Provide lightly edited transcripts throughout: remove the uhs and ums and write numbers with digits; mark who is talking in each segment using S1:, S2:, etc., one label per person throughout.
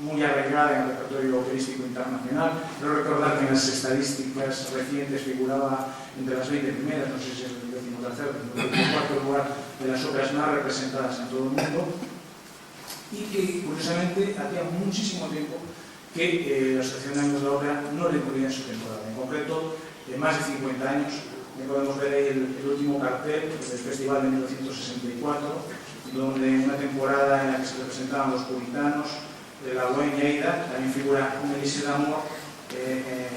S1: muy arraigada en el repertorio operístico internacional. Quiero recordar que en las estadísticas recientes figuraba entre las 20 primeras, no sé si es el 13º o el 14º lugar de las óperas más representadas en todo el mundo, y que curiosamente hacía muchísimo tiempo que la Asociación de Amigos de la Ópera no le incluía en su temporada. En concreto, más de 50 años, podemos ver ahí el último cartel del Festival de 1964, donde en una temporada en la que se representaban los puritanos, la Bohemia Ida, también figura un Elixir de Amor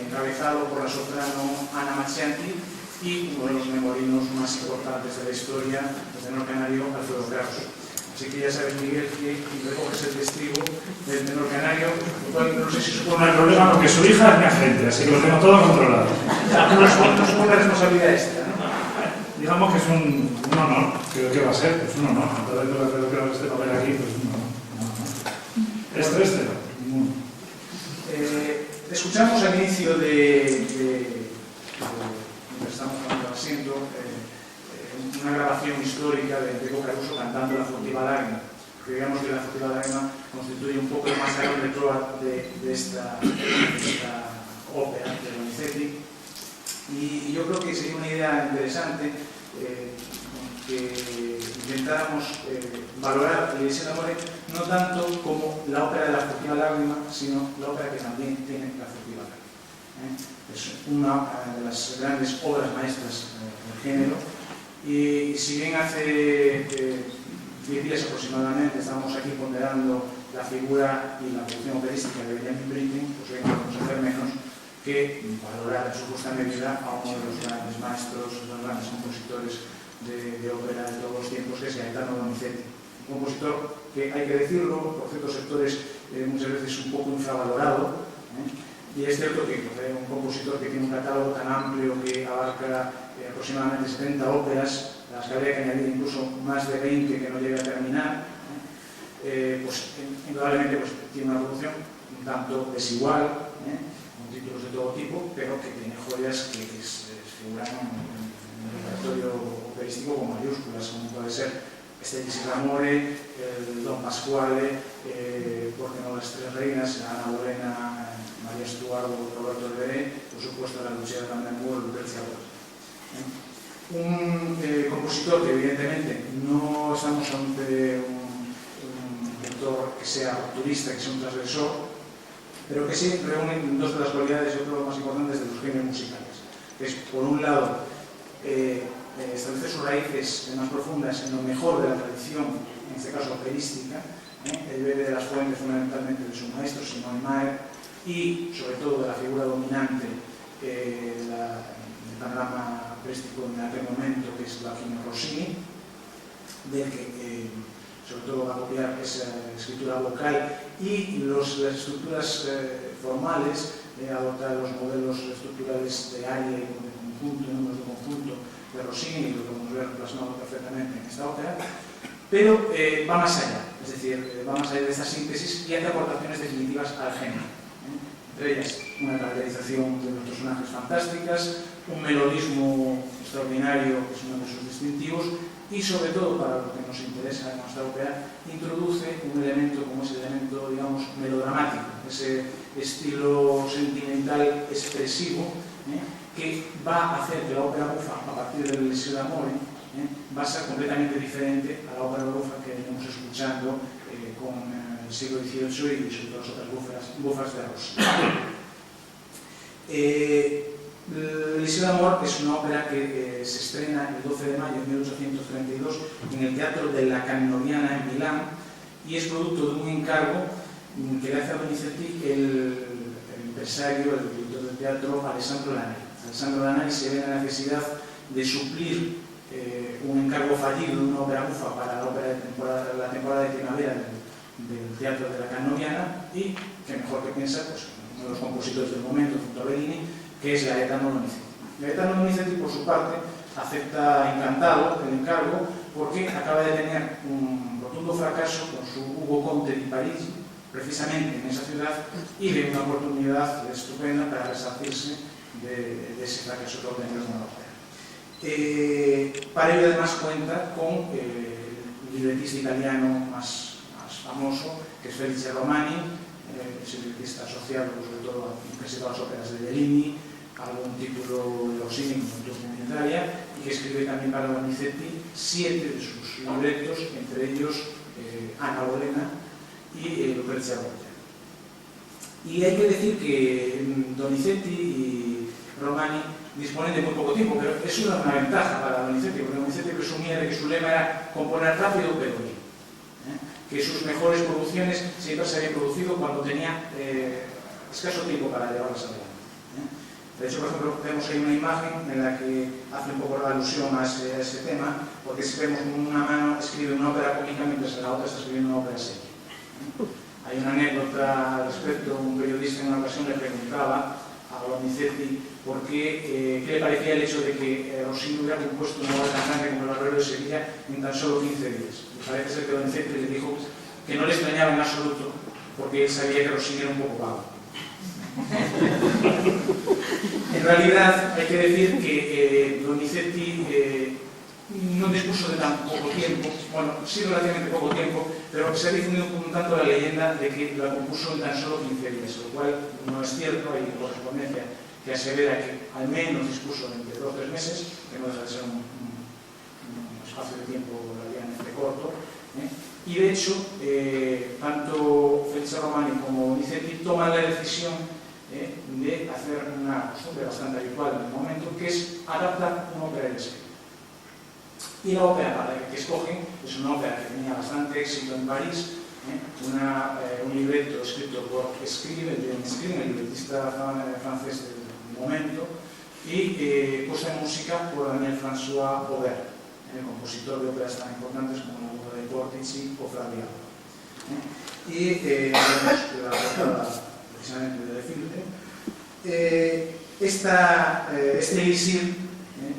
S1: encabezado por la soprano Ana Machianti y uno de los memorinos más importantes de la historia, el tenor canario Alfredo Kraus. Así que ya sabes, Miguel, que recoges el testigo del tenor canario, no sé si supone el problema porque su hija es mi agente, así que lo tengo todo controlado. No supone responsabilidad extra, ¿no?
S2: Digamos que es un honor, ¿qué va a ser? Es un honor. Entonces, yo creo que este papel aquí, pues un honor.
S1: Escuchamos al inicio mientras estamos tomando asiento, una grabación histórica de Enrico Caruso cantando La furtiva lágrima. Digamos que La furtiva lágrima constituye un poco el más grande de esta ópera de Donizetti. Y yo creo que sería una idea interesante que intentáramos valorar el Elixir de Amore no tanto como la ópera de La furtiva lágrima, sino la ópera que también tiene La furtiva lágrima. Es una de las grandes obras maestras del género. Y si bien hace 10 días aproximadamente estábamos aquí ponderando la figura y la producción operística de Benjamin Britten, pues hoy no podemos hacer menos que valorar en su justa medida a uno de los grandes maestros, los grandes compositores de ópera de todos los tiempos, que es Gaetano Donizetti. Un compositor que, hay que decirlo, por ciertos sectores muchas veces un poco infravalorado, y es cierto que un compositor que tiene un catálogo tan amplio que abarca aproximadamente 70 óperas, a las que habría que añadir incluso más de 20 que no llega a terminar, pues indudablemente pues, tiene una producción un tanto desigual, con títulos de todo tipo, pero que tiene joyas que figuran en el repertorio operístico con mayúsculas, como puede ser este Elixir de Amore, el Don Pasquale, por qué no las Tres Reinas, Ana Bolena, María Estuardo, Roberto Alberé, por supuesto la Lucia de Brandenburg, Lucrecia Borges. Un compositor que evidentemente no estamos ante un autor que sea rupturista, que sea un transgresor, pero que sí reúne dos de las cualidades, yo creo, más importantes de los géneros musicales. Que es, por un lado, establecer sus raíces más profundas en lo mejor de la tradición, en este caso operística, el bebe de las fuentes fundamentalmente de su maestro, Simone Maer, y sobre todo de la figura dominante del panorama operístico en aquel momento, que es Joachim Rossini, del que sobre todo va a copiar esa escritura vocal y las estructuras formales, adoptar los modelos estructurales de aria y de conjunto, números de conjunto de Rossini, y lo podemos ver plasmado perfectamente en esta ópera, pero va más allá, es decir, va más allá de esta síntesis y hace aportaciones definitivas al género. Entre ellas, una caracterización de los personajes fantásticas, un melodismo extraordinario, que es uno de sus distintivos, y sobre todo, para lo que nos interesa en nuestra ópera, introduce un elemento como ese elemento, digamos, melodramático, ese estilo sentimental expresivo, que va a hacer que la ópera bufa, a partir del Elixir de Amore, va a ser completamente diferente a la ópera bufa que venimos escuchando con el siglo XVIII y sobre todo las otras bufas de Rossini. El Elixir de Amor es una ópera que se estrena el 12 de mayo de 1832 en el Teatro de la Cannoniana en Milán y es producto de un encargo que le hace a Donizetti el empresario, el director del teatro, Alessandro Lanari. Alessandro Lanari se ve en la necesidad de suplir un encargo fallido de una ópera bufa para la temporada de primavera del Teatro de la Cannoniana y, que mejor que piensa, pues, uno de los compositores del momento, junto a Bellini, que es Gaetano Donizetti. Gaetano Donizetti, por su parte, acepta encantado el encargo porque acaba de tener un rotundo fracaso con su Hugo Conte di Parigi, precisamente en esa ciudad, y ve una oportunidad estupenda para resarcirse de ese fracaso que obtenido en la ópera. Para ello, además, cuenta con el libretista italiano más famoso, que es Felice Romani, es el libretista asociado sobre todo a casi todas las óperas de Bellini, algún título de Rossini como el en Italia, y que escribe también para Donizetti 7 de sus libretos, entre ellos Anna Bolena y Lucrezia Borgia. Y hay que decir que Donizetti y Romani disponen de muy poco tiempo, pero es una ventaja para Donizetti, porque Donizetti presumía de que su lema era componer rápido pero bien, que sus mejores producciones siempre se habían producido cuando tenía escaso tiempo para llevarlas adelante. De hecho, por ejemplo, vemos ahí una imagen en la que hace un poco la alusión a ese tema, porque si vemos una mano escribe una ópera cómica mientras la otra está escribiendo una ópera seria. Hay una anécdota al respecto. Un periodista en una ocasión le preguntaba a Donizetti qué le parecía el hecho de que Rossini hubiera compuesto una obra tan grande como El Barbero de Sevilla en tan solo 15 días. Y parece ser que Donizetti le dijo que no le extrañaba en absoluto, porque él sabía que Rossini era un poco vago. En realidad hay que decir que Donizetti no dispuso de tan poco tiempo, bueno, sí relativamente poco tiempo, pero se ha difundido un tanto la leyenda de que la compuso en tan solo 15 días, lo cual no es cierto. Hay correspondencia que asevera que al menos dispuso de entre 2 o 3 meses, que no deja de ser un espacio de tiempo relativamente corto, y de hecho, tanto Felice Romani como Donizetti toman la decisión de hacer una costumbre bastante habitual en el momento, que es adaptar una ópera de Shakespeare. Y la ópera para la que escogen es una ópera que tenía bastante éxito en París, un libreto escrito por Scribe, el libretista francés del momento, y puesta en música por Daniel-François Aubert, el compositor de óperas tan importantes como la boda de Portici o Fra Diavola. Y vemos la portada precisamente de Filtre. Este elixir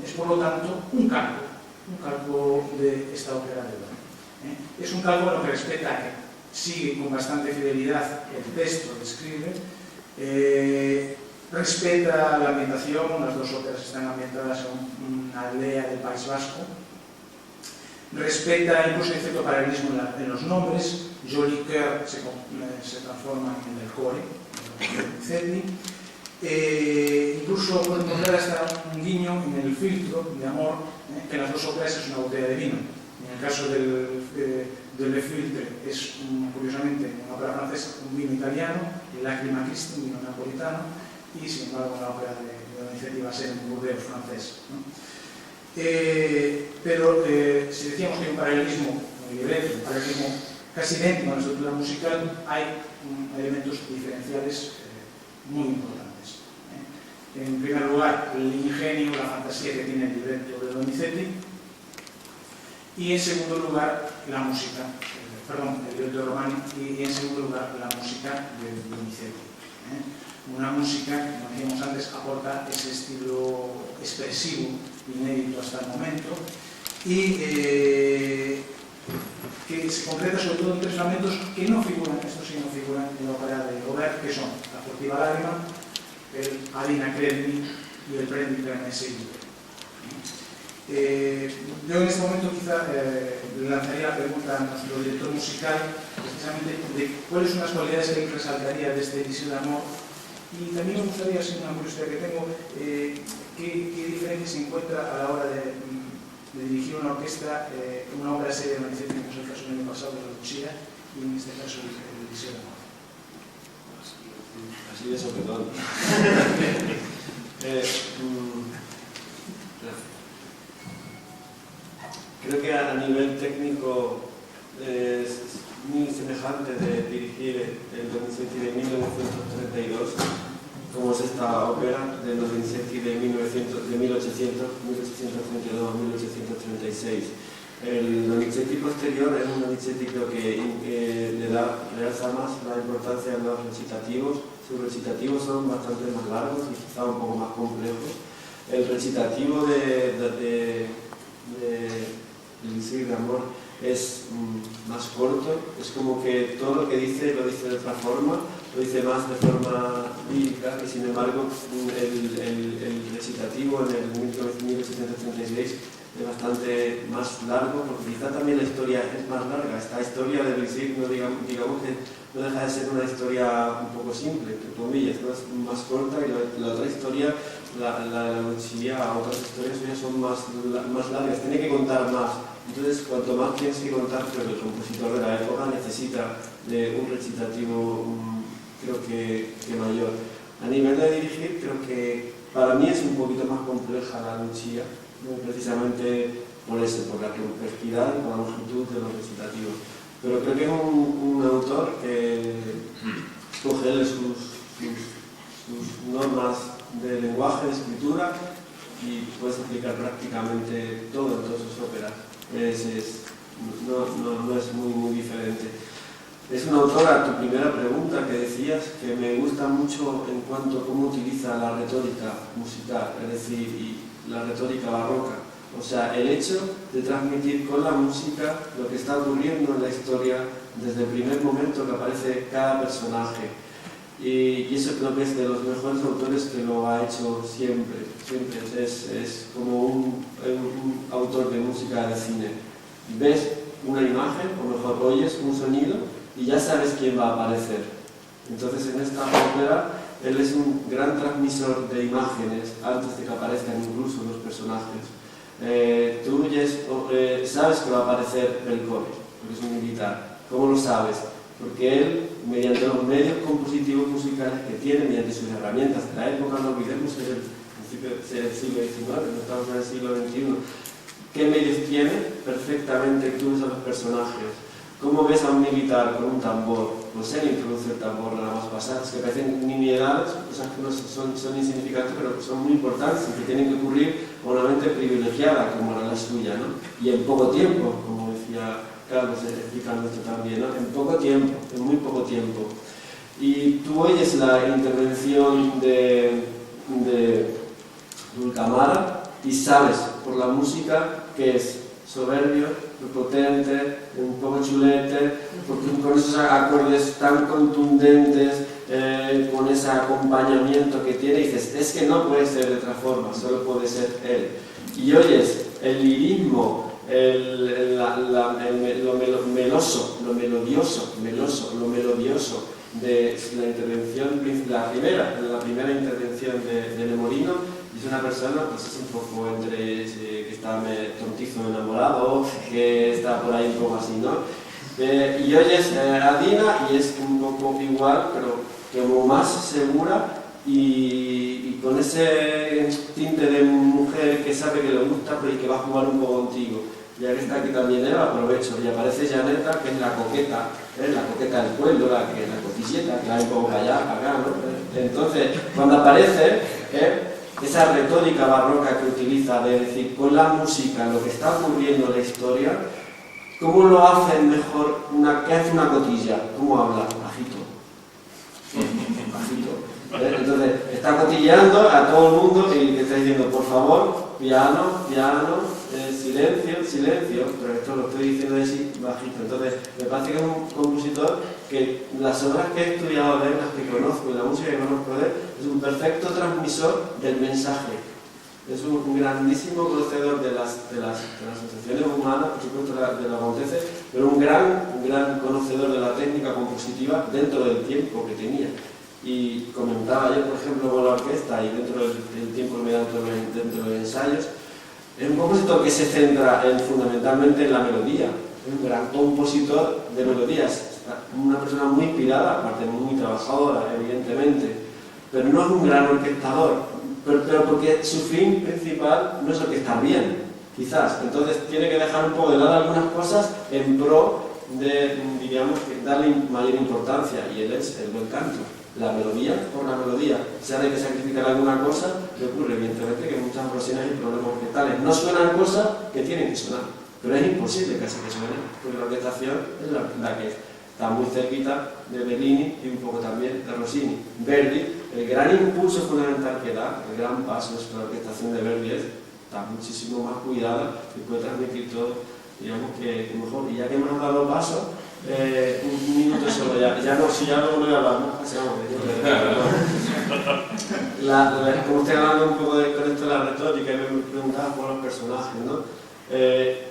S1: es por lo tanto un calco de esta ópera de Aubert. Es un calco en lo que respecta a que sigue con bastante fidelidad el texto de Scribe, respeta la ambientación. Las dos óperas están ambientadas en una aldea del País Vasco, respeta incluso el cierto paralelismo en los nombres. Joli Coeur se transforma en el core de Donizetti. Incluso puede encontrar hasta un guiño en el filtro de amor, que en las dos óperas es una botella de vino. En el caso del Le Filtre es, curiosamente, en una ópera francesa, un vino italiano, el Lacrima Christi, un vino napolitano, y sin embargo la ópera de Donizetti va a ser un Burdeos francés, ¿no? Pero si decíamos que hay un paralelismo muy libreto, un paralelismo casi idéntico en la estructura musical, hay elementos diferenciales muy importantes. En primer lugar, el ingenio, la fantasía que tiene el libreto de Donizetti, y en segundo lugar, la música, el libreto de Romani, y en segundo lugar, la música de Donizetti. Una música, como decíamos antes, aporta ese estilo expresivo inédito hasta el momento, y que se concreta sobre todo en 3 fragmentos que no figuran, estos sí no figuran en la ópera de Aubert, que son La furtiva lágrima, el Adina Credmi y el Prendi Clemence. Yo en este momento quizá le lanzaría la pregunta a nuestro director musical, precisamente de cuáles son las cualidades que él resaltaría de este Elixir de Amor, y también me gustaría, sin una curiosidad que tengo, qué diferencia se encuentra a la hora de dirigir una orquesta, una obra seria de Donizetti, como es el caso del año pasado de la Lucia, y en este caso el Elixir de Amor.
S3: Así de sopetón. Creo que a nivel técnico es muy semejante de dirigir el Donizetti de 1932, como es esta ópera de Donizetti de 1832 a 1836. El Donizetti posterior es un Donizetti, creo que le realza más la importancia de los recitativos. Sus recitativos son bastante más largos y quizá un poco más complejos. El recitativo de Elixir de Amor es más corto, es como que todo lo que dice lo dice de otra forma, lo dice más de forma lírica, y sin embargo el recitativo en el 1836 bastante más largo, porque quizá también la historia es más larga. Esta historia de Luisín, no digamos que no deja de ser una historia un poco simple, entre comillas, ¿no? Es más corta, y la otra historia, la Lucia, otras historias suyas son más largas, tiene que contar más. Entonces, cuanto más tienes que contar, pues el compositor de la época necesita de un recitativo, creo que mayor. A nivel de dirigir, creo que para mí es un poquito más compleja la Lucia, ¿no? Precisamente por eso, por la complejidad y por la longitud de los recitativos. Pero creo que es un autor que escoge sus normas de lenguaje, de escritura, y puedes aplicar prácticamente todo en todas sus óperas. No es muy diferente. Es un autor, a tu primera pregunta que decías, que me gusta mucho en cuanto a cómo utiliza la retórica musical, es decir, y la retórica barroca. O sea, el hecho de transmitir con la música lo que está ocurriendo en la historia desde el primer momento que aparece cada personaje. Y eso creo que es de los mejores autores que lo ha hecho siempre. Es como un autor de música de cine. Ves una imagen, o mejor oyes un sonido, y ya sabes quién va a aparecer. Entonces en esta ópera él es un gran transmisor de imágenes antes de que aparezcan incluso los personajes. Tú sabes que va a aparecer Belcourt, porque es un militar. ¿Cómo lo sabes? Porque él, mediante los medios compositivos musicales que tiene, mediante sus herramientas de la época, no olvidemos que es el principio del siglo XIX, no estamos en el siglo XXI. ¿Qué medios tiene? Perfectamente tú ves a los personajes. ¿Cómo ves a un militar con un tambor? Pues él introduce el tambor nada más pasar, que parecen nimiedades, cosas que no son insignificantes, pero que son muy importantes y que tienen que ocurrir con una mente privilegiada, como era la suya, ¿no? Y en poco tiempo, como decía Carlos explicando esto también, ¿no? En poco tiempo, en muy poco tiempo. Y tú oyes la intervención de Dulcamara y sabes por la música que es soberbio, potente, un poco chulete, porque con esos acordes tan contundentes, con ese acompañamiento que tiene, y dices, es que no puede ser de otra forma, solo puede ser él. Y oyes el lirismo, lo melodioso de la intervención, la primera intervención de Nemorino. Es una persona, pues es un poco entre que está tontizo enamorado, que está por ahí un poco así, ¿no? Y oyes a Dina y es un poco igual, pero como más segura y con ese tinte de mujer que sabe que le gusta pero y que va a jugar un poco contigo. Ya que está aquí también Eva, aprovecho. Y aparece Janeta, que es la coqueta del pueblo, la cotilleta, que la hay un poco callada acá, ¿no? Entonces, cuando aparece, esa retórica barroca que utiliza de decir con la música lo que está ocurriendo en la historia, ¿cómo lo hace mejor? ¿Qué hace una cotilla? ¿Cómo habla? Bajito. Bajito. Entonces, está cotilleando a todo el mundo y le está diciendo, por favor, piano, silencio, pero esto lo estoy diciendo así bajito. Entonces, me parece que es un compositor que las obras que he estudiado de él, las que conozco y la música que conozco de él, es un perfecto transmisor del mensaje. Es un grandísimo conocedor de las sensaciones humanas, por supuesto de lo que acontece, pero un gran conocedor de la técnica compositiva dentro del tiempo que tenía. Y comentaba yo, por ejemplo, con la orquesta y dentro del tiempo que me da dentro de los ensayos, es un compositor que se centra fundamentalmente en la melodía. Es un gran compositor de melodías, una persona muy inspirada, aparte muy trabajadora, evidentemente, pero no es un gran orquestador, pero porque su fin principal no es orquestar bien, quizás. Entonces tiene que dejar un poco de lado algunas cosas en pro de, digamos, darle mayor importancia, y él es el buen canto. La melodía por la melodía. Si hay que sacrificar alguna cosa, le ocurre evidentemente que en muchas ocasiones hay problemas orquestales. No suenan cosas que tienen que sonar, pero es imposible casi que suenen, porque la orquestación es la que está muy cerquita de Bellini y un poco también de Rossini. Verdi, el gran impulso fundamental que da, el gran paso es que la orquestación de Verdi está muchísimo más cuidada y puede transmitir todo, digamos que mejor. Y ya que hemos dado paso, un minuto solo si ya no voy a hablar, ¿no? Como estoy hablando un poco con esto de la retórica y me preguntaba por los personajes, ¿no?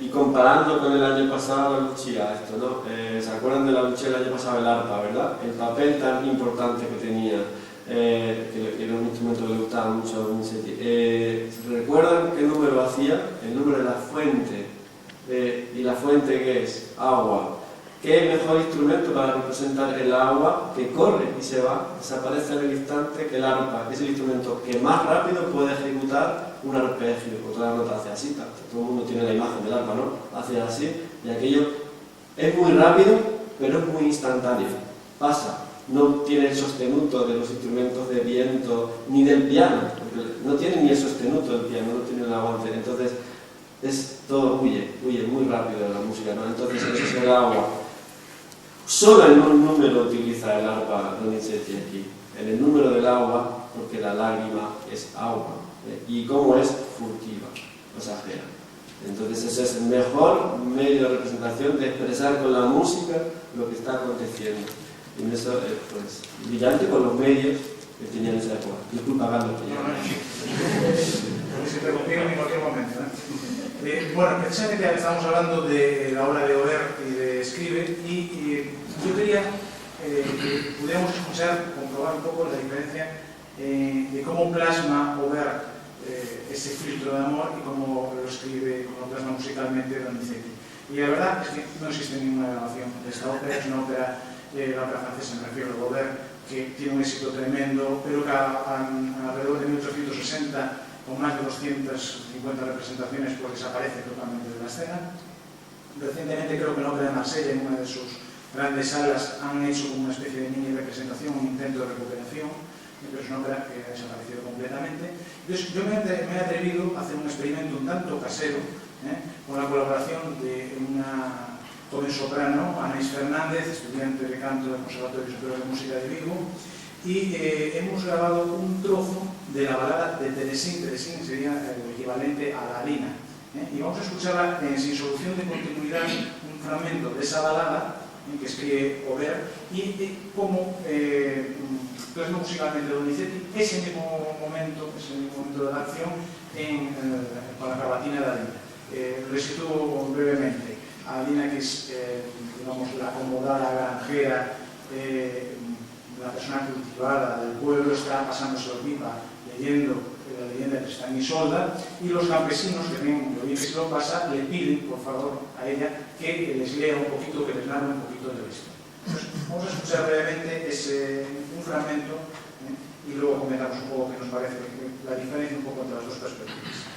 S3: Y comparando con el año pasado la Lucia, esto, ¿no? ¿Se acuerdan de la Lucia del año pasado, el arpa, verdad? El papel tan importante que tenía, que era un instrumento que le gustaba mucho a Donizetti. ¿Recuerdan qué número hacía? El número de la fuente. ¿Y la fuente qué es? Agua. ¿Qué mejor instrumento para representar el agua que corre y se va, desaparece en el instante, que el arpa, que es el instrumento que más rápido puede ejecutar un arpegio? Otra nota hace así, todo el mundo tiene la imagen del arpa, ¿no? Hace así, y aquello es muy rápido, pero es muy instantáneo. Pasa, no tiene el sostenuto de los instrumentos de viento, ni del piano, porque no tiene ni el sostenuto del piano, no tiene el aguante, entonces es todo huye muy rápido de la música, ¿no? Entonces eso es el agua. Solo en un número utiliza el arpa Donizetti aquí, en el número del agua, porque la lágrima es agua, y como es furtiva, pasajera. Entonces ese es el mejor medio de representación de expresar con la música lo que está aconteciendo. Y en eso, pues, brillante con los medios que tenían en esa época. Disculpa, Carlos.
S1: Si te contigo en cualquier momento. Bueno, precisamente estamos hablando de la obra de Aubert y de Scribe, y yo quería que pudiéramos escuchar, comprobar un poco la diferencia de cómo plasma Aubert ese filtro de amor y cómo lo escribe, cómo lo plasma musicalmente Donizetti. Y la verdad es que no existe ninguna grabación de esta ópera, es una ópera, la ópera francesa, me refiero a Aubert, que tiene un éxito tremendo, pero que alrededor de 1860, con más de 250 representaciones, pues desaparece totalmente de la escena. Recientemente creo que en la ópera de Marsella, en una de sus grandes salas, han hecho como una especie de mini representación, un intento de recuperación, pero es una ópera que ha desaparecido completamente. Entonces yo me he atrevido a hacer un experimento un tanto casero, con la colaboración de una joven soprano, Anaís Fernández, estudiante de canto del Conservatorio Superior de Música de Vigo, y hemos grabado un trozo de la balada de Teresín. Teresín sería el equivalente a la Alina, y vamos a escucharla sin solución de continuidad, un fragmento de esa balada que escribe Aubert, y cómo plasma musicalmente Donizetti ese mismo momento de la acción con la cavatina de Alina. Lo sitúo brevemente. Alina, que es digamos, la acomodada granjera, la persona cultivada del pueblo, está pasándose la pipa leyendo la leyenda de Tristán y Isolda, y los campesinos, que ven lo bien que se lo pasa, le piden, por favor, a ella que les lea un poquito, que les narre un poquito de la historia. Entonces, vamos a escuchar brevemente un fragmento, y luego comentamos un poco qué nos parece la diferencia un poco entre las dos perspectivas.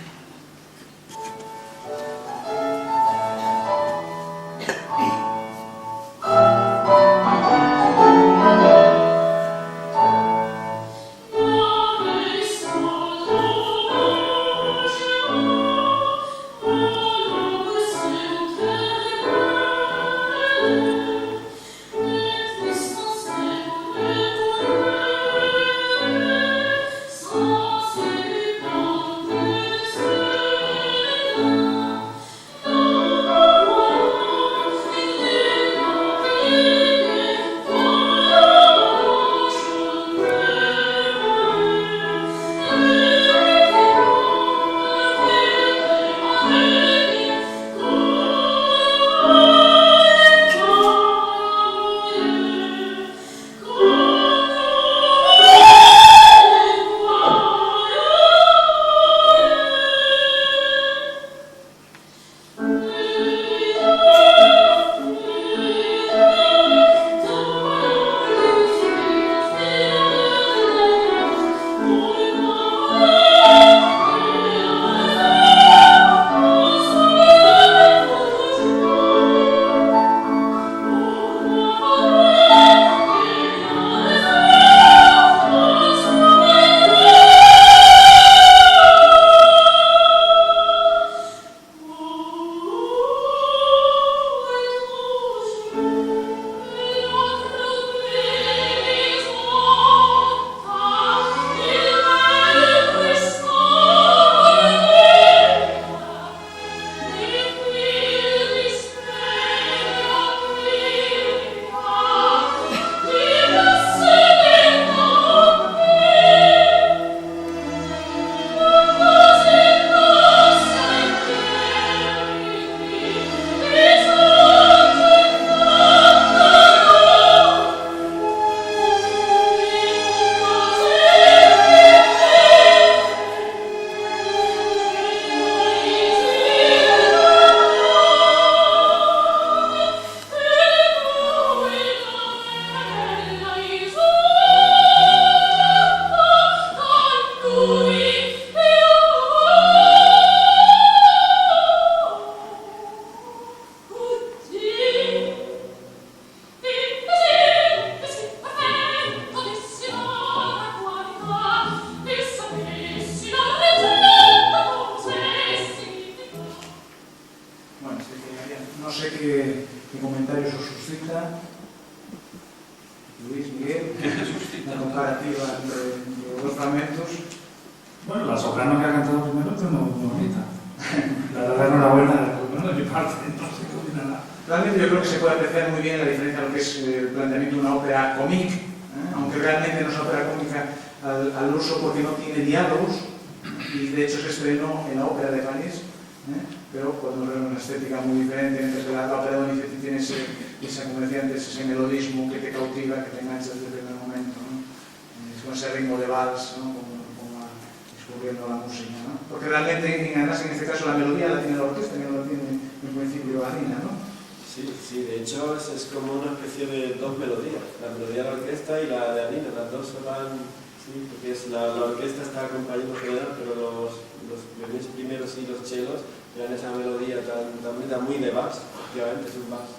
S1: Luis, Miguel, la comparativa entre los dos fragmentos.
S2: Bueno, la soprano que ha cantado primero es muy bonita. La verdad, enhorabuena, bueno, de mi parte, no sé qué opinará.
S1: Realmente yo creo que se puede apreciar muy bien la diferencia de lo que es el planteamiento de una ópera cómic, aunque realmente no es una ópera cómica al uso porque no tiene diálogos, y de hecho se estrenó en la ópera de París, pero podemos ver una estética muy diferente, mientras que la ópera de Donizetti tiene esa, como decía antes, ese melodismo que te cautiva, que te engancha desde el primer momento, ¿no? Con ese ritmo de vals, ¿no? como descubriendo la música, ¿no? Porque realmente, además en este caso, la melodía la tiene la orquesta, que no la tiene en principio Adina, ¿no?
S3: Sí, de hecho es como una especie de dos melodías, la melodía de la orquesta y la de Adina, las dos se van, sí, porque la orquesta está acompañando general, pero los violines primeros y los chelos dan esa melodía tan bonita, muy de vals, efectivamente es un vals.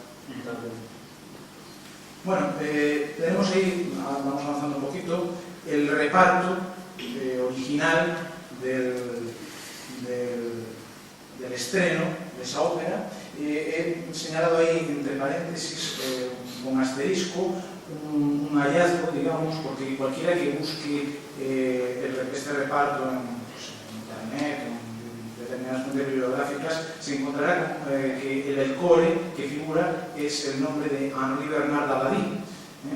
S1: Bueno, tenemos ahí, vamos avanzando un poquito, el reparto original del estreno de esa ópera. He señalado ahí entre paréntesis, con asterisco, un hallazgo, digamos, porque cualquiera que busque este reparto en internet, en determinadas fuentes bibliográficas, se encontrará que el core que figura es el nombre de Henri Bernard Dabadie.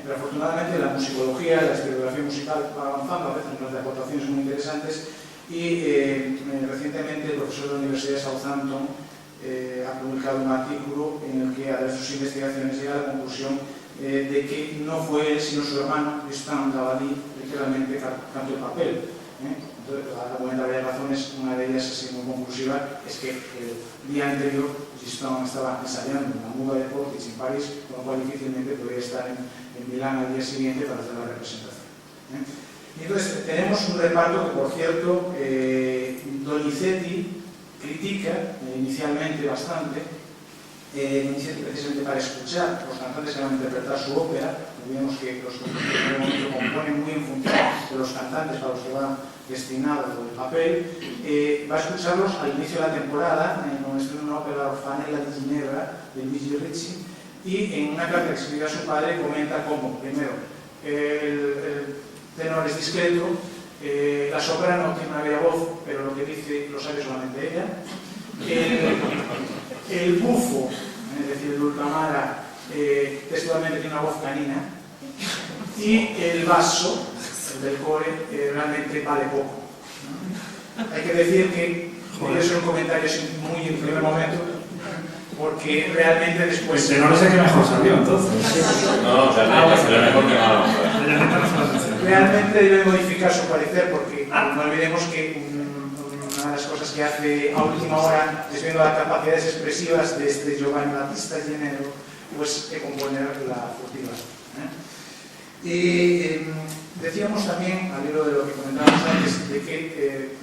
S1: Pero afortunadamente la musicología, la historiografía musical va avanzando, a veces nos da aportaciones muy interesantes, y recientemente el profesor de la Universidad de Southampton ha publicado un artículo en el que a través de sus investigaciones llega a la conclusión de que no fue él sino su hermano Tristan Dabadie el que realmente cantó el papel. Entonces, argumenta varias razones, una de ellas así muy conclusiva es que el día anterior Tristan estaba ensayando en la Muga de Portici en París, con lo cual difícilmente podría estar en Milán al día siguiente para hacer la representación. Y entonces tenemos un reparto que, por cierto, Donizetti critica inicialmente bastante, precisamente para escuchar los cantantes que van a interpretar su ópera. Vemos que los compositores en componen muy en función de los cantantes para los que va destinado el papel. Va a escucharlos al inicio de la temporada, en una ópera Orfanella di Ginevra de Luigi Ricci, y en una carta que escribió a su padre comenta cómo, primero, el tenor es discreto, la soprano tiene una bella voz, pero lo que dice lo sabe solamente ella. El bufo, es decir, el dulcamara, textualmente tiene una voz canina. Y el basso, el del core, realmente vale poco. Hay que decir que es un comentario muy en primer momento, porque realmente después...
S2: Pues no lo sé qué mejor salió, entonces.
S4: No, realmente salió mejor que malo.
S1: Realmente debe modificar su parecer, porque no olvidemos que una de las cosas que hace a última hora es viendo las capacidades expresivas de este Giovanni Battista Genero, pues que compone la furtiva. Y decíamos también, al hilo de lo que comentábamos antes, de que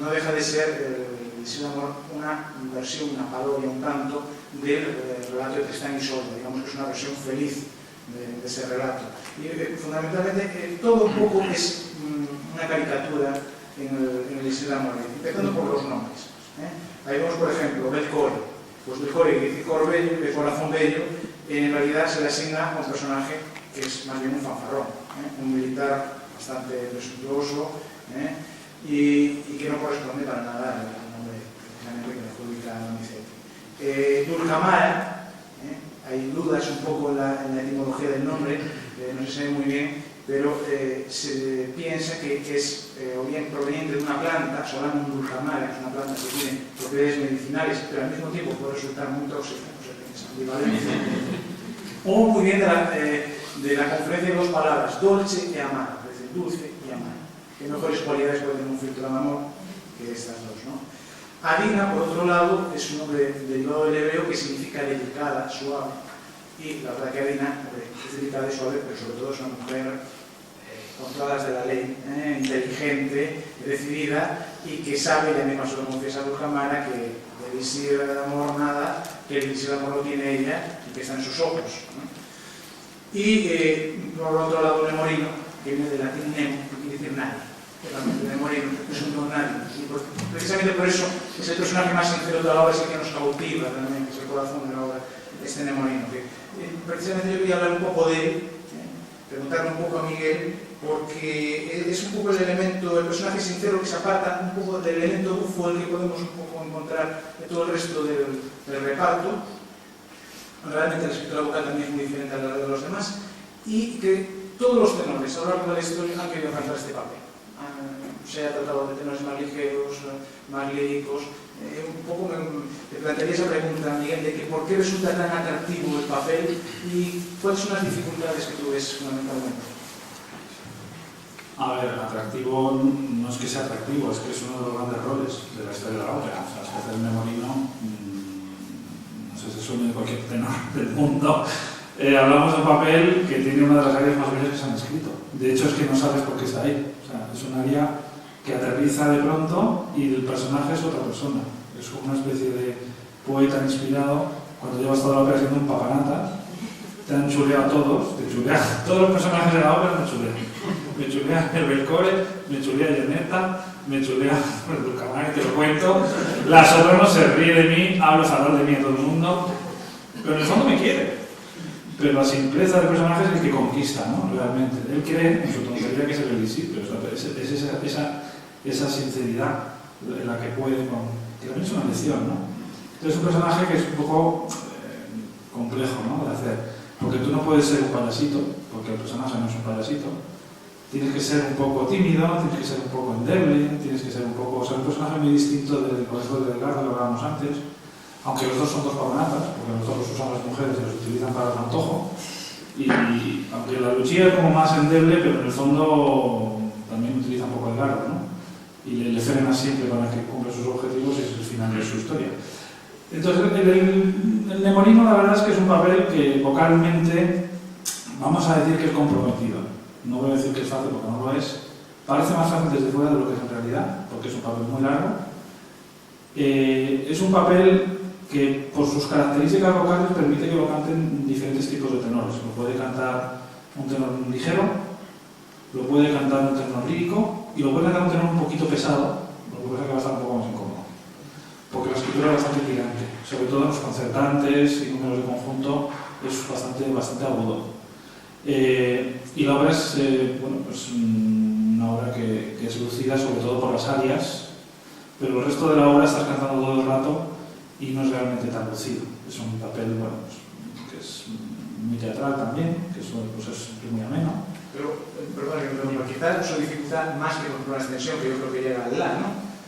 S1: no deja de ser el Deseo de Amor una versión, una parodia, un tanto del relato de Tristán y Isolda. Digamos que es una versión feliz de ese relato. Y fundamentalmente todo un poco es una caricatura en el Deseo de Amor, empezando por los nombres. Ahí vemos, por ejemplo, Belcore. Pues Belcore, que dice Corbello, de corazón bello, en realidad se le asigna a un personaje que es más bien un fanfarrón, un militar bastante presuntuoso, y que no corresponde para nada al nombre que le adjudica Donizetti. Dulcamara, hay dudas un poco en la etimología del nombre, no se sabe muy bien, pero se piensa que es o bien proveniente de una planta, Solanum dulcamara, que es una planta que tiene propiedades medicinales, pero al mismo tiempo puede resultar muy tóxica, o sea, que es ambivalente, o muy bien de la confluencia de dos palabras, dolce y amara, es decir, dulce y amara. ¿Qué mejores cualidades puede tener un filtro de amor que estas dos, ¿no? Adina, por otro lado, es un nombre derivado del hebreo que significa delicada, suave. Y la verdad que Adina es delicada y suave, pero sobre todo es una mujer con todas de la ley, inteligente, decidida, y que sabe, ya me pasó lo confiesa Dulcamara, que de elixir de amor nada, que el elixir de amor lo tiene ella y que está en sus ojos, ¿no? Y por otro lado, Nemorino, que viene del latín nemo, que quiere decir nadie. Realmente Nemorino es un don nadie. Y precisamente por eso es el personaje más sincero de la obra, es el que nos cautiva realmente, es el corazón de la obra, este Nemorino, que precisamente yo quería hablar un poco de él, preguntarle un poco a Miguel, porque es un poco el elemento, el personaje sincero que se aparta un poco del elemento bufo, el que podemos un poco encontrar de todo el resto del reparto. Realmente la escritura vocal también es muy diferente a la de los demás, y que todos los tenores a lo largo de la historia han querido cantar este papel. Se ha tratado de tenores más ligeros, más líricos. Un poco te plantearía esa pregunta, Miguel, de que por qué resulta tan atractivo el papel y cuáles son las dificultades que tú ves fundamentalmente.
S2: A ver, atractivo no es que sea atractivo, es que es uno de los grandes roles de la historia de la ópera. O sea, hacer el Nemorino, no sé si es sueño de cualquier tenor del mundo. Hablamos de un papel que tiene una de las áreas más bellas que se han escrito. De hecho, es que no sabes por qué está ahí. O sea, es un área que aterriza de pronto y el personaje es otra persona. Es como una especie de poeta inspirado. Cuando llevas toda la ópera siendo un papanata, te han chuleado a todos, te chulean todos los personajes de la ópera, me chulean. Me chulea el Belcore, me chulea Ionetta, me chulea el Camán, te lo cuento. La soprano se ríe de mí, habla fatal de mí a todo el mundo, pero en el fondo me quiere. Pero la simpleza del personaje es el que conquista, ¿no? Realmente. Él cree en su tontería que es el discípulo, es esa sinceridad en la que puede, que también es una lección, ¿no? Entonces es un personaje que es un poco complejo, ¿no? De hacer. Porque tú no puedes ser un payasito, porque el personaje no es un payasito. Tienes que ser un poco tímido, tienes que ser un poco endeble, tienes que ser un poco... O sea, un personaje muy distinto del colegio de Edgardo, lo hablábamos antes. Aunque los dos son dos pavanatas, porque los dos los usan las mujeres y los utilizan para el antojo. Y aunque la Lucia es como más endeble, pero en el fondo también utiliza un poco el gardo, ¿no? Y le frena siempre para que cumpla sus objetivos y es el final de su historia. Entonces, el Nemorino la verdad es que es un papel que vocalmente, vamos a decir que es comprometido. No voy a decir que es fácil porque no lo es. Parece más fácil desde fuera de lo que es en realidad, porque es un papel muy largo. Es un papel que por sus características vocales permite que lo canten diferentes tipos de tenores. Lo puede cantar un tenor ligero, lo puede cantar un tenor lírico y lo puede cantar un tenor un poquito pesado, lo que pasa es que va a estar un poco más incómodo. Porque la escritura es bastante tirante, sobre todo en los concertantes y números de conjunto es bastante agudo. Y la obra es pues una obra que es lucida sobre todo por las arias, pero el resto de la obra estás cantando todo el rato y no es realmente tan lucido. Es un papel pues, que es muy teatral también, que pues es muy ameno.
S1: Pero quizás eso dificulta más que con una extensión, que yo creo que llega al la,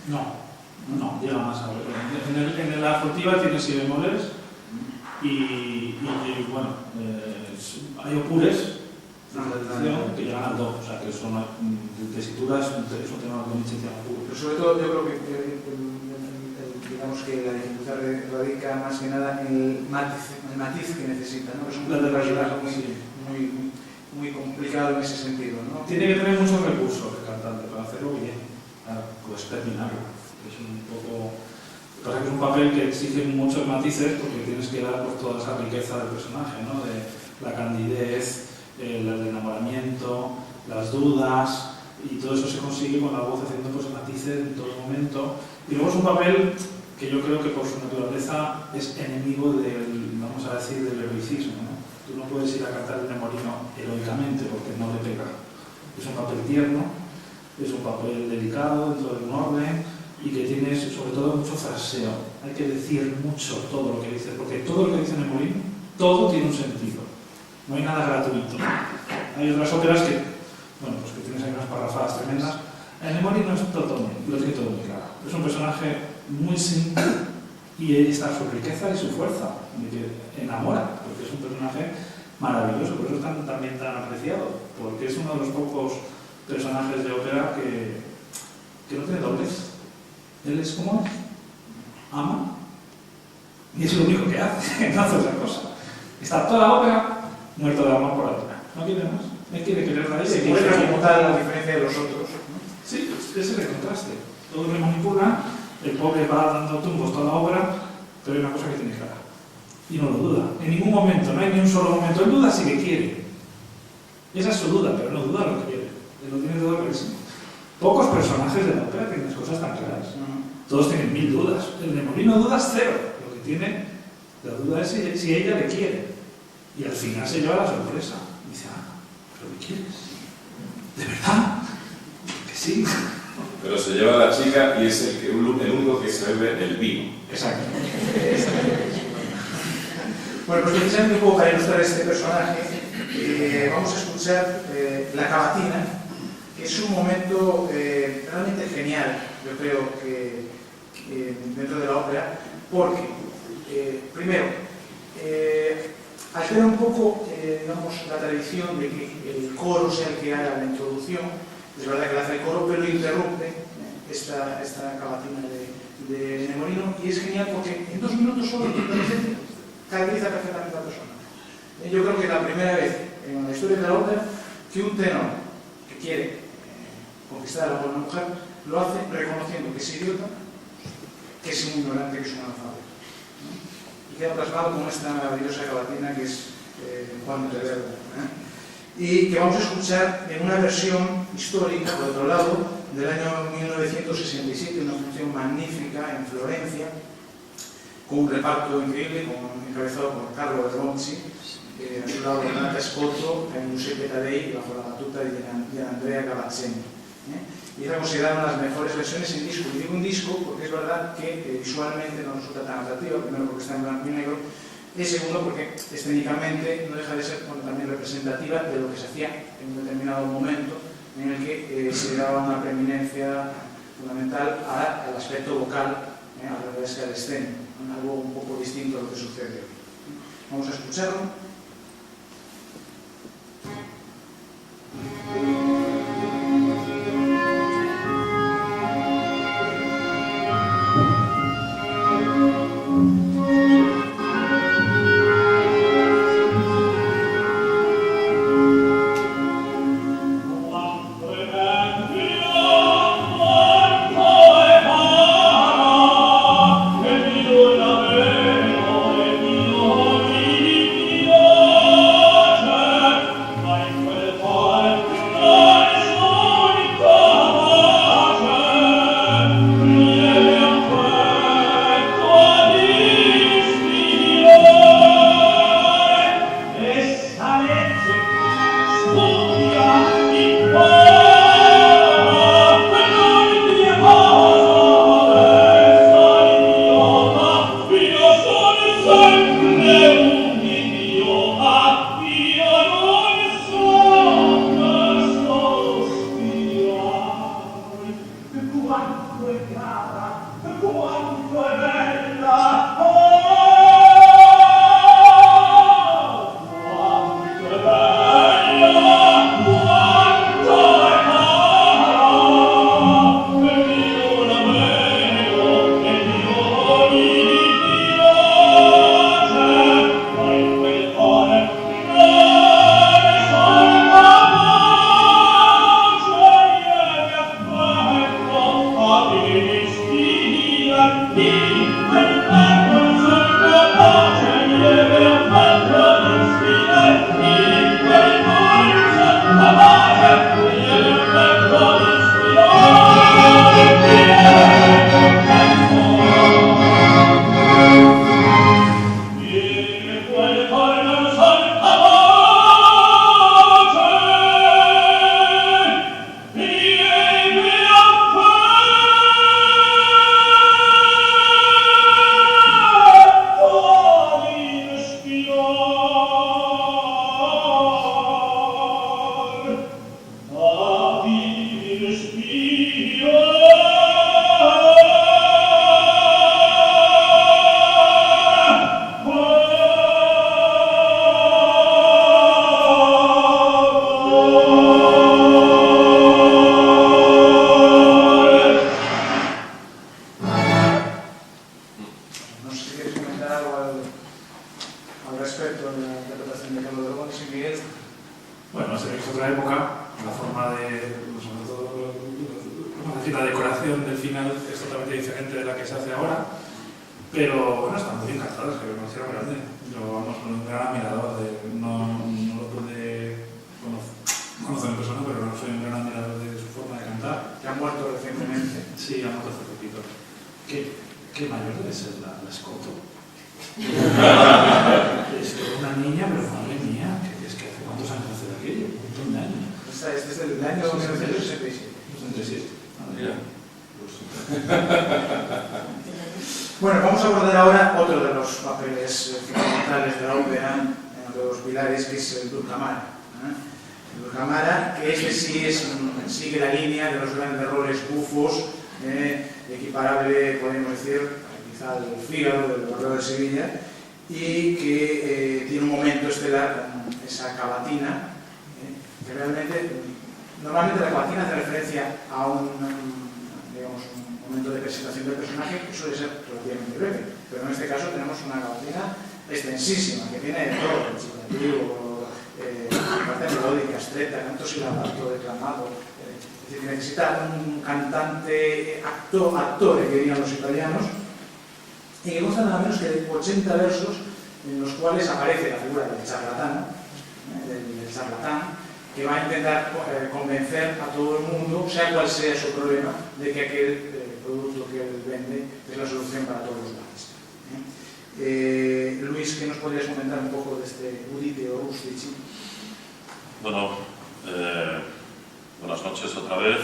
S1: ¿no?
S2: No, llega más a ver. En la furtiva tiene si bemoles y bueno, hay opures que llegan al do, o sea que son tesituras, es un tema con licencia opuro.
S1: Pero sobre todo yo creo que digamos que la dificultad radica más que nada en el matiz que necesita, ¿no? Es un personaje muy complicado en ese sentido, ¿no?
S2: Tiene que tener muchos recursos el cantante para hacerlo bien, pues terminarlo. Es un poco... Pasa que es un papel que exige muchos matices porque tienes que dar pues, toda esa riqueza del personaje, ¿no? De la candidez, el enamoramiento, las dudas, y todo eso se consigue con la voz haciendo pues, matices en todo momento. Y luego es un papel que yo creo que por su naturaleza es enemigo del, vamos a decir, del heroicismo, ¿no? Tú no puedes ir a cantar el Nemorino heroicamente porque no le pega. Es un papel tierno, es un papel delicado dentro de un orden y que tiene sobre todo mucho fraseo. Hay que decir mucho todo lo que dice, porque todo lo que dice Nemorino, todo tiene un sentido. No hay nada gratuito. Hay otras óperas que, bueno, pues que tienes ahí unas parrafadas tremendas. El Nemorino es todo, lo tiene todo muy claro. Es un personaje muy simple y ahí está su riqueza y su fuerza, de que enamora, porque es un personaje maravilloso, por eso es también tan apreciado, porque es uno de los pocos personajes de ópera que no tiene doblez. Él es como ama y es lo único que hace, no hace otra cosa. Está toda la ópera muerto de amor por la ópera, no quiere más. Él quiere quererla y se
S1: muestra como tal la diferencia de los otros, ¿no?
S2: Sí, ese es el contraste. Todos le manipulan, el pobre va dando tumbos toda la obra, pero hay una cosa que tiene clara. Y no lo duda. En ningún momento, no hay ni un solo momento. Él duda si que quiere. Esa es su duda, pero no duda lo que quiere. Él lo tiene todo clarísimo. Pocos personajes de la ópera tienen las cosas tan claras. Todos tienen 1000 dudas. El Nemorino dudas cero. Lo que tiene, la duda es si ella le quiere. Y al final se lleva la sorpresa. Y dice, ¿pero qué quieres? ¿De verdad? Que sí.
S4: Pero se lleva a la chica y es el único que se bebe el vino.
S2: Exacto.
S1: Bueno, pues precisamente un poco para ilustrar este personaje, vamos a escuchar La Cavatina, que es un momento realmente genial, yo creo que dentro de la ópera, porque, primero, altera un poco digamos, la tradición de que el coro sea el que haga la introducción. Es verdad que la hace el coro, pero interrumpe esta cavatina de Nemorino, y es genial porque en 2 minutos solo caracteriza perfectamente a la persona. Yo creo que es la primera vez en la historia de la ópera que un tenor que quiere conquistar a una mujer lo hace reconociendo que es idiota, que es un ignorante, que es un analfabeto, ¿no? Y queda plasmado con esta maravillosa cavatina que es Juan de Verdi, y que vamos a escuchar en una versión histórica, por otro lado, del año 1967, una función magnífica en Florencia, con un reparto increíble, encabezado por Carlo Bergonzi, a su lado Renata Scotto, Giuseppe Taddei, bajo la batuta de Andrea Cavazzeni. Y esta considerada una de las mejores versiones en disco. Y digo un disco porque es verdad que visualmente no resulta tan atractiva, primero porque está en blanco y negro, y segundo porque escénicamente no deja de ser también representativa de lo que se hacía en un determinado momento en el que se daba una preeminencia fundamental al aspecto vocal, a la verdad es que al escénico, algo un poco distinto a lo que sucede hoy. Vamos a escucharlo.
S2: La decoración del final es totalmente diferente de la que se hace ahora, pero bueno, están muy encantados, que me considero grande. Yo, vamos, con un gran admirador, no lo pude conocer en persona, pero no soy un gran admirador de su forma de cantar.
S1: Que ha muerto recientemente.
S2: Sí, ha muerto hace poquito. ¿Qué mayor debe ser la Scotto? Es una niña, pero madre
S1: Este es del año 1967.
S2: 67.
S4: Mira.
S1: Bueno, vamos a abordar ahora otro de los papeles fundamentales de la ópera, uno de los pilares, que es el Dulcamara. El Dulcamara, que este sí sigue la línea de los grandes roles bufos, equiparable, podemos decir, quizá al Fígaro del Barrio de Sevilla, y que tiene un momento estelar con esa cavatina, que realmente, normalmente la cavatina hace referencia a un momento de presentación del personaje que suele ser relativamente breve, pero en este caso tenemos una cavatina extensísima, que tiene todo, recitativo, parte melódica, estreta, canto silabato, declamado, es decir, necesita un cantante, actor, que dirían los italianos, y que consta nada menos que de 80 versos en los cuales aparece la figura del charlatán, que va a intentar convencer a todo el mundo, sea cual sea su problema, de que aquel producto que él vende es la solución para todos los males. Luis, ¿qué nos podrías comentar un poco de este Udite o Rustici?
S5: Bueno, buenas noches otra vez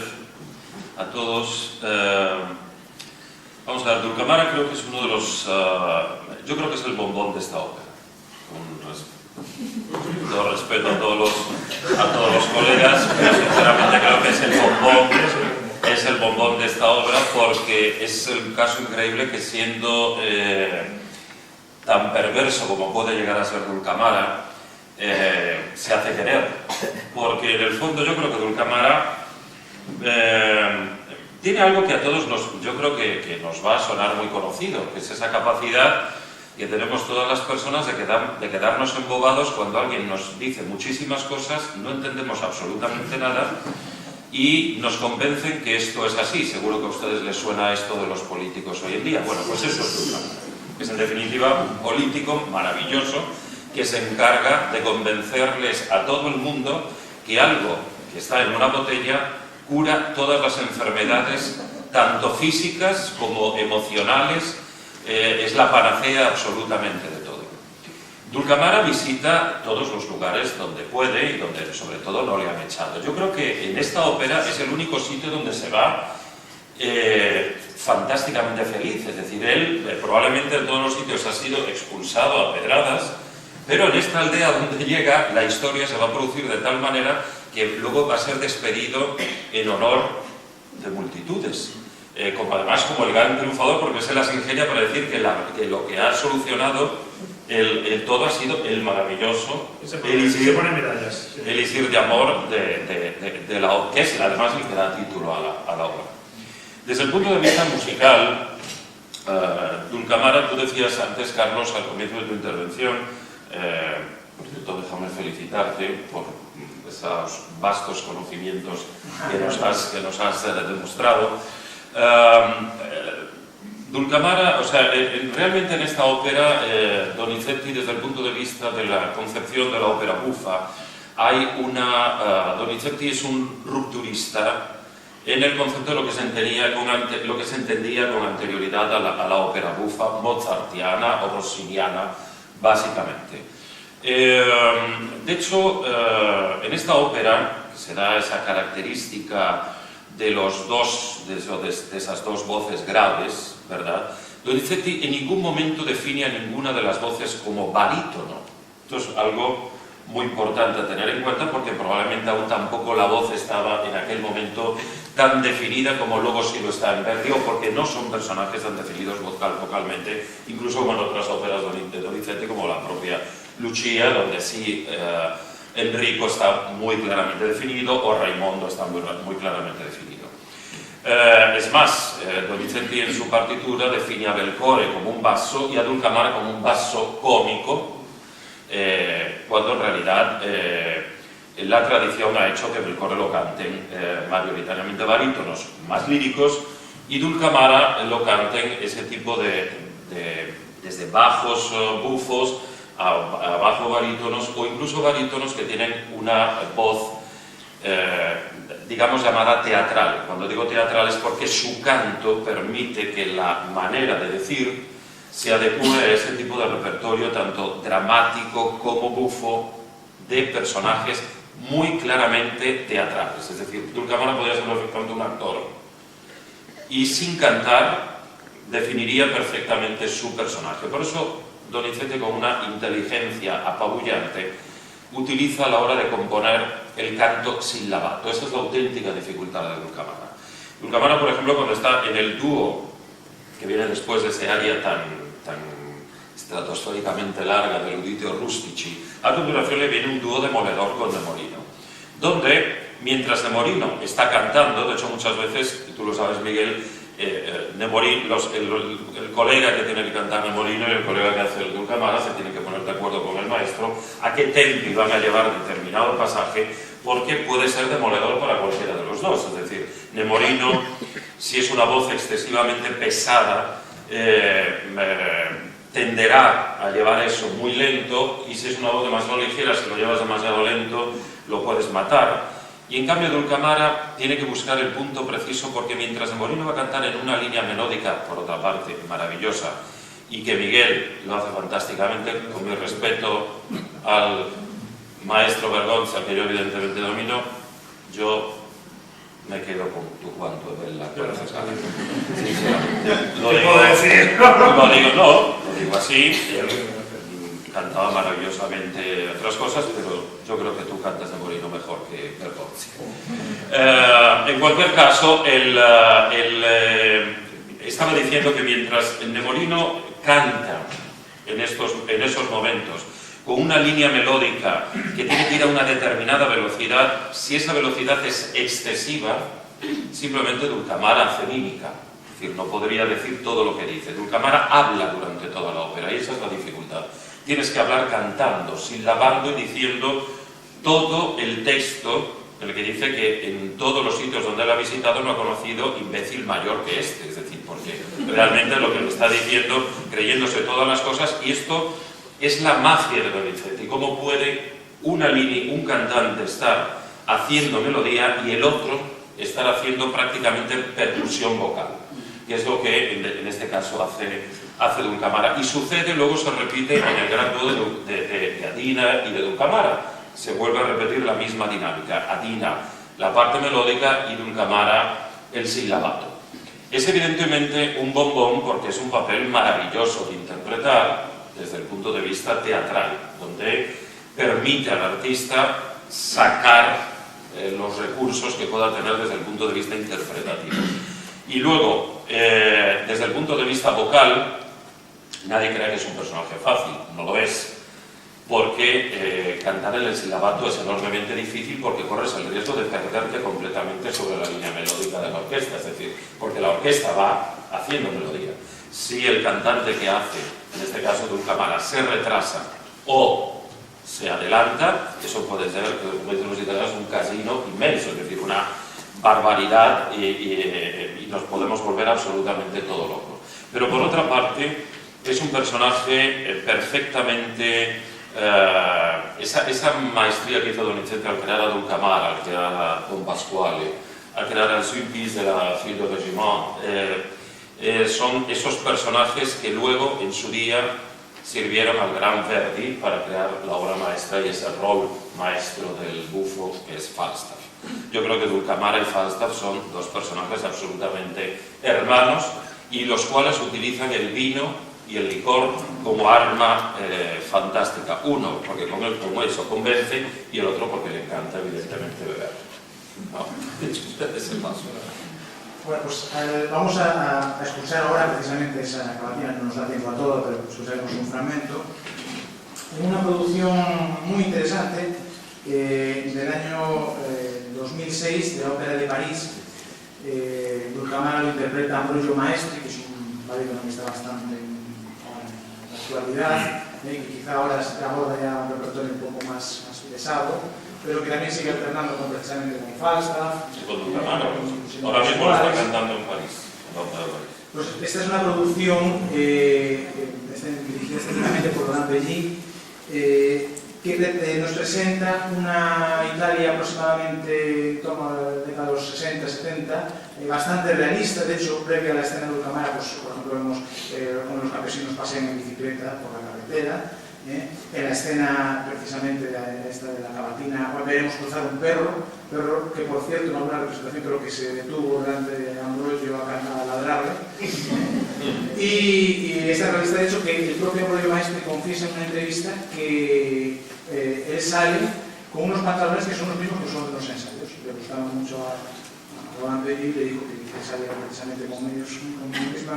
S5: a todos. Vamos a ver, Dulcamara creo que es uno de los... yo creo que es el bombón de esta ópera. Con todo respeto a todos los colegas, pero sinceramente creo que es el bombón de esta obra, porque es el caso increíble que, siendo tan perverso como puede llegar a ser Dulcamara, se hace querer. Porque en el fondo yo creo que Dulcamara tiene algo que a todos yo creo que nos va a sonar muy conocido, que es esa capacidad que tenemos todas las personas de quedarnos embobados cuando alguien nos dice muchísimas cosas, no entendemos absolutamente nada y nos convencen que esto es así. Seguro que a ustedes les suena esto de los políticos hoy en día. Bueno, pues eso es Dulcamara. Es en definitiva un político maravilloso que se encarga de convencerles a todo el mundo que algo que está en una botella cura todas las enfermedades, tanto físicas como emocionales. Es la panacea absolutamente de todo. Dulcamara visita todos los lugares donde puede y donde sobre todo no le han echado. Yo creo que en esta ópera es el único sitio donde se va fantásticamente feliz. Es decir, él probablemente en todos los sitios ha sido expulsado a pedradas, pero en esta aldea donde llega la historia se va a producir de tal manera que luego va a ser despedido en honor de multitudes. Además como el gran triunfador, porque se las ingenia para decir que lo que ha solucionado el todo ha sido el maravilloso elixir de amor de la obra, que es además el que da título a la obra. Desde el punto de vista musical, Dulcamara, tú decías antes, Carlos, al comienzo de tu intervención, por cierto, déjame felicitarte por esos vastos conocimientos que nos has demostrado. Dulcamara, o sea, realmente en esta ópera, Donizetti, desde el punto de vista de la concepción de la ópera bufa, Donizetti es un rupturista en el concepto de lo que se entendía con anterioridad a la ópera bufa mozartiana o rossiniana, básicamente. De hecho, en esta ópera se da esa característica de esas dos voces graves, ¿verdad? Donizetti en ningún momento define a ninguna de las voces como barítono. Esto es algo muy importante a tener en cuenta, porque probablemente aún tampoco la voz estaba en aquel momento tan definida como luego sí lo está en Verdi, o porque no son personajes tan definidos vocalmente, incluso como en otras óperas de Donizetti, como la propia Lucia, donde sí Enrico está muy claramente definido, o Raimondo está muy claramente definido. Es más, Donizetti en su partitura define a Belcore como un basso y a Dulcamara como un basso cómico, cuando en realidad la tradición ha hecho que Belcore lo canten mayoritariamente barítonos más líricos y Dulcamara lo canten ese tipo desde bajos bufos a bajo barítonos, o incluso barítonos que tienen una voz digamos llamada teatral. Cuando digo teatral es porque su canto permite que la manera de decir se adecue a ese tipo de repertorio tanto dramático como bufo de personajes muy claramente teatrales. Es decir, Dulcamara podría ser perfectamente un actor y sin cantar definiría perfectamente su personaje. Por eso Donizetti, con una inteligencia apabullante, utiliza a la hora de componer el canto silabato. Esa es la auténtica dificultad de Dulcamara. Dulcamara, por ejemplo, cuando está en el dúo que viene después de ese aria tan estratosféricamente larga del Uditio Rustici, a continuación le viene un dúo demoledor con Nemorino, donde mientras Nemorino está cantando, de hecho muchas veces, y tú lo sabes, Miguel, el colega que tiene que cantar Nemorino y el colega que hace el Dulcamara se tienen que poner de acuerdo con el maestro a qué tempi van a llevar determinado pasaje, porque puede ser demoledor para cualquiera de los dos. Es decir, Nemorino, si es una voz excesivamente pesada, tenderá a llevar eso muy lento, y si es una voz demasiado ligera, si lo llevas demasiado lento, lo puedes matar. Y en cambio Dulcamara tiene que buscar el punto preciso, porque mientras Nemorino va a cantar en una línea melódica, por otra parte, maravillosa, y que Miguel lo hace fantásticamente, con mi respeto al maestro Bergonza, que yo evidentemente domino, yo me quedo con tu cuanto de la lo digo así. Él cantaba maravillosamente otras cosas, pero yo creo que tú cantas Nemorino mejor que Bergonzi. En cualquier caso, estaba diciendo que mientras el Nemorino canta en esos momentos con una línea melódica que tiene que ir a una determinada velocidad, si esa velocidad es excesiva, simplemente Dulcamara hace mímica. Es decir, no podría decir todo lo que dice. Dulcamara habla durante toda la ópera, y esa es la dificultad. Tienes que hablar cantando, silbando y diciendo todo el texto, el que dice que en todos los sitios donde él ha visitado no ha conocido imbécil mayor que este. Es decir, porque realmente lo que le está diciendo, creyéndose todas las cosas, y esto es la magia de Donizetti. ¿Cómo puede un cantante estar haciendo melodía y el otro estar haciendo prácticamente percusión vocal? Que es lo que en este caso hace Dulcamara. Y sucede, luego se repite en el gran dúo de Adina y de Dulcamara. Se vuelve a repetir la misma dinámica. Adina, la parte melódica, y Dulcamara, el silabato. Es evidentemente un bombón, porque es un papel maravilloso de interpretar desde el punto de vista teatral, donde permite al artista sacar los recursos que pueda tener desde el punto de vista interpretativo. Y luego, desde el punto de vista vocal, nadie cree que es un personaje fácil, no lo es, porque cantar en el silabato es enormemente difícil, porque corres el riesgo de perderte completamente sobre la línea melódica de la orquesta, es decir, porque la orquesta va haciendo melodía. Si el cantante que hace, en este caso Dulcamara, se retrasa o se adelanta, eso puede ser, como dicen los italianos, un casino inmenso, es decir, una barbaridad, y nos podemos volver absolutamente todo locos. Pero por otra parte, es un personaje perfectamente... esa maestría que hizo Donizetti al crear a Dulcamara, al crear a Don Pasquale, al crear al Sulpice de la Fille de Régiment, son esos personajes que luego, en su día, sirvieron al gran Verdi para crear la obra maestra y ese rol maestro del bufo, que es Falstaff. Yo creo que Dulcamara y Falstaff son dos personajes absolutamente hermanos, y los cuales utilizan el vino y el licor como arma fantástica. Uno, porque con eso convence, y el otro porque le encanta, evidentemente, beber. No, ustedes se pasan.
S1: Bueno, pues vamos a escuchar ahora precisamente esa cavatina, no nos da tiempo a todo, pero escucharemos un fragmento, en una producción muy interesante del año 2006 de la Ópera de París. Dulcamara lo interpreta Ambrogio Maestri, que es un barítono que está bastante en la actualidad, que quizá ahora se aborda ya un repertorio un poco más pesado, pero que también sigue alternando precisamente con Falstaff.
S5: Sí, con Dulcamara. Ahora mismo lo está cantando en París, en la Ópera de París.
S1: Pues esta es una producción dirigida extensamente por Laurent Belly, que nos presenta una Italia aproximadamente en torno a la década de los 60-70, bastante realista. De hecho, previa a la escena de Dulcamara, pues, por ejemplo, vemos unos campesinos pasean en bicicleta por la carretera. En la escena, precisamente, esta de la cavatina, veremos cruzar un perro que, por cierto, en alguna representación creo que se detuvo delante de Ambrogio a ladrarle. Y esta revista, de hecho, que el propio Ambrogio Maestre confiesa en una entrevista que él sale con unos pantalones que son los mismos que son de los ensayos. Le gustaban mucho a Rolando y le dijo que salía precisamente con la misma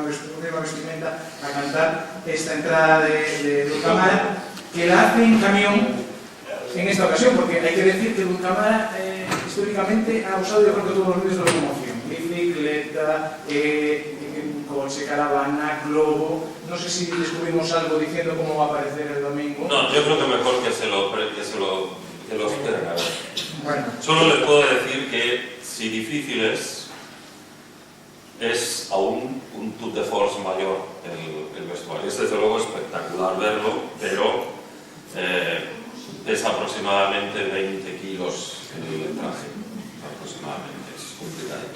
S1: vestimenta a cantar esta entrada de Dulcamara, que la hace en camión en esta ocasión, porque hay que decir que Dulcamara históricamente ha usado, yo creo que todos los medios de locomoción: bicicleta, coche, caravana, globo. No sé si descubrimos algo diciendo cómo va a aparecer el domingo.
S5: No, yo creo que mejor que se lo esperen a ver.
S1: Bueno.
S5: Solo les puedo decir que si difícil es aún un tour de force mayor el vestuario. Es desde luego espectacular verlo, pero es aproximadamente 20 kilos el traje. Aproximadamente, es complicado.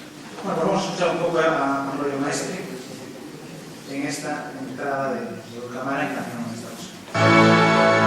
S1: Bueno, pues vamos a escuchar un poco a Ambrogio Maestre en esta entrada de Dulcamara en camión en esta ocasión.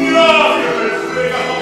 S6: Grazie per fregato,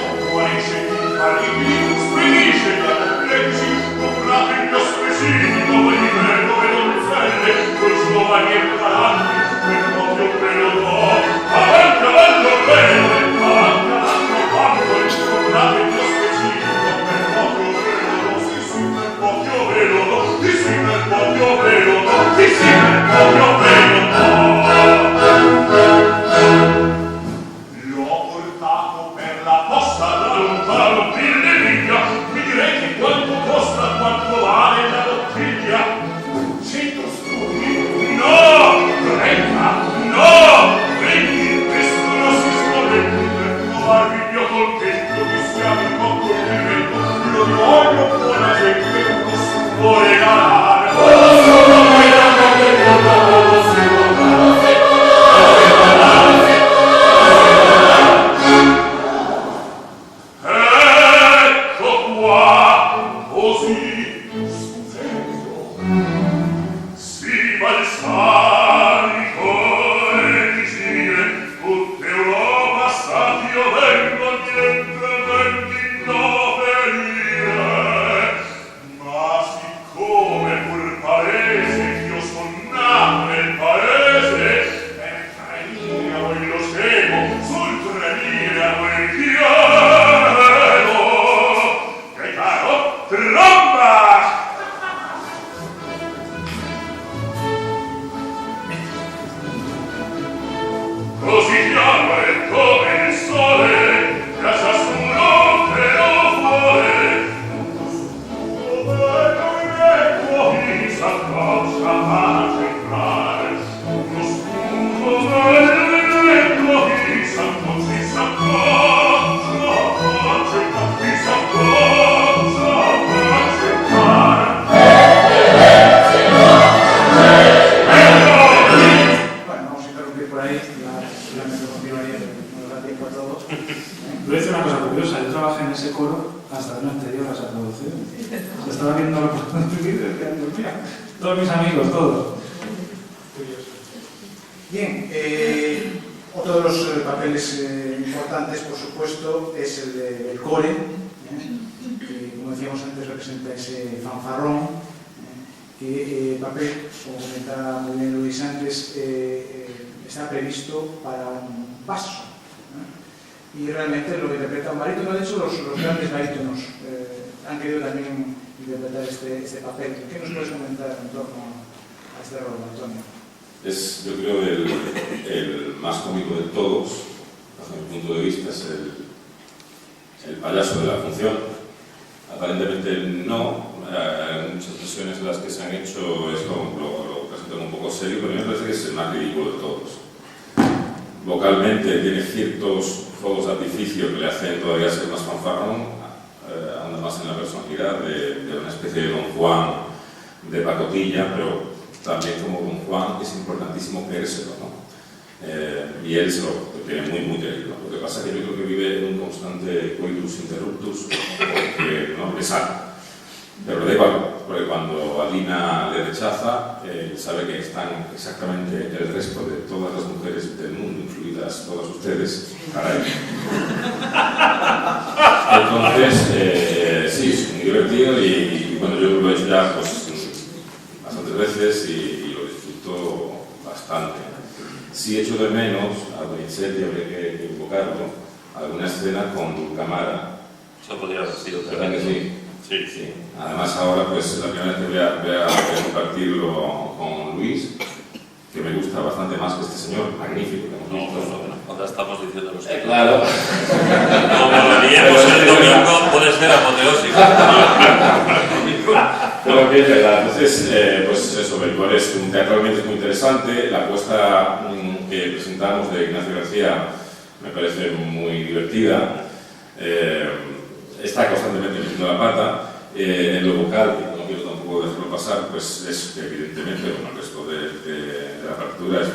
S2: Todos mis amigos, todos.
S1: Bien, otro de los papeles importantes, por supuesto, es el del core, que, como decíamos antes, representa ese fanfarrón, que papel, como comentaba muy bien Luis antes, está previsto para un vaso. Y realmente lo interpreta un barítono. De hecho, los grandes barítonos han querido también interpretar este papel. ¿Qué nos puedes comentar en torno a este rol, Antonio?
S4: Es, yo creo, el más cómico de todos, desde mi punto de vista, es el payaso de la función. Aparentemente no, hay muchas versiones en las que se han hecho esto lo presentan un poco serio, pero a mí me parece que es el más ridículo de todos. Vocalmente tiene ciertos fuegos de artificio que le hacen todavía ser más fanfarrón, anda más en la personalidad de una especie de Don Juan de pacotilla, pero también como Don Juan es importantísimo creérselo, ¿no? Y él se lo tiene muy querido. Lo que pasa es que yo creo que vive en un constante coitus interruptus porque no le sale. Pero da igual, porque cuando Alina le rechaza, sabe que están exactamente el resto de todas las mujeres del mundo, incluidas todas ustedes, para él. Entonces, sí, es muy divertido y bueno, yo lo he hecho ya pues, bastantes veces y lo disfruto bastante. Sí echo de menos a Donizetti, habría que invocarlo, alguna escena con Dulcamara.
S5: Eso podría haber sido.
S4: ¿Verdad que sí?
S5: Sí.
S4: Además ahora, pues la primera vez que voy a compartirlo con Luis, que me gusta bastante más que este señor, magnífico. Que hemos visto.
S5: Ahora estamos diciendo los que
S4: claro.
S5: Como lo liemos el domingo, puede ser apoteósico.
S4: Pero bien, ¿verdad? Entonces, pues eso, Belcor es teatralmente es muy interesante. La apuesta que presentamos de Ignacio García me parece muy divertida. Está constantemente metiendo la pata. En lo vocal, que no quiero tampoco dejarlo pasar, pues es que evidentemente bueno, el resto de la partitura es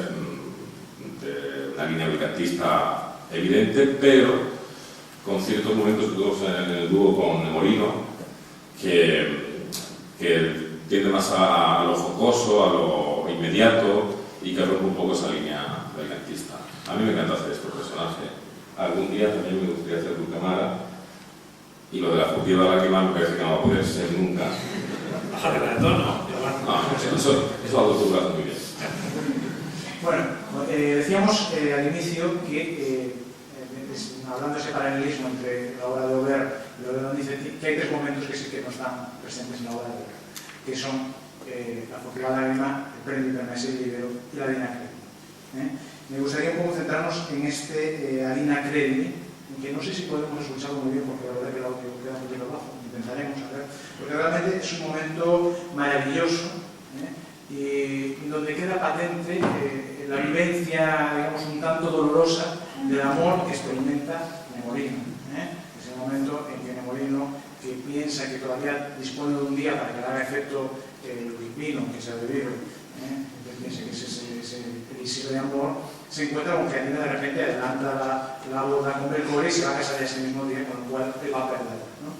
S4: de una línea bricantista evidente, pero con ciertos momentos en el dúo con Nemorino que tiende más a lo jocoso, a lo inmediato y que rompe un poco esa línea bricantista. A mí me encanta hacer este personaje. Algún día también me gustaría hacer Dulcamara. Y lo de la furtiva lágrima me parece que no va a poder ser nunca.
S2: Baja de tono.
S4: No, eso algo tú lo haces muy bien.
S1: Bueno, decíamos al inicio que, hablando de ese paralelismo entre la obra de Aubert y la obra de Donizetti, que hay tres momentos que sí que no están presentes en la obra de Aubert, que son la furtiva lágrima, el premio permanece libero y la Alina Credi. Me gustaría un poco centrarnos en este Alina Credi, que no sé si podemos escucharlo muy bien porque la verdad que el audio queda muy bien bajo, intentaremos a ver, porque realmente es un momento maravilloso y donde queda patente la vivencia, digamos, un tanto dolorosa del amor que experimenta Nemorino. Es el momento en que Nemorino piensa que todavía dispone de un día para que le haga efecto el vino que se ha bebido, que piensa que es ese elixir de amor, se encuentra con que Alina de repente adelanta la boda con Belcore y se va a casar ese mismo día, con lo cual él va a perder, ¿no?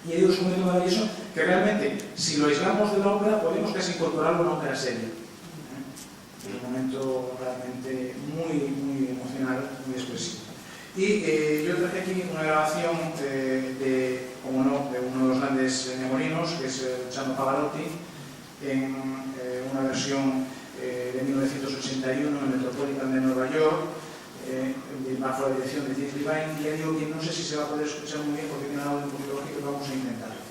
S1: Y hay un momento maravilloso que realmente, si lo aislamos de la ópera, podemos casi incorporarlo a una ópera seria. Es un momento realmente muy emocional, muy expresivo. Y yo traje aquí una grabación como no, de uno de los grandes memorinos, que es Luciano Pavarotti, en una versión de 1981 en el Metropolitan de Nueva York, bajo la dirección de Jeff Levine. Ya digo que no sé si se va a poder escuchar muy bien porque tiene algo un poquito lógico, pero vamos a intentarlo.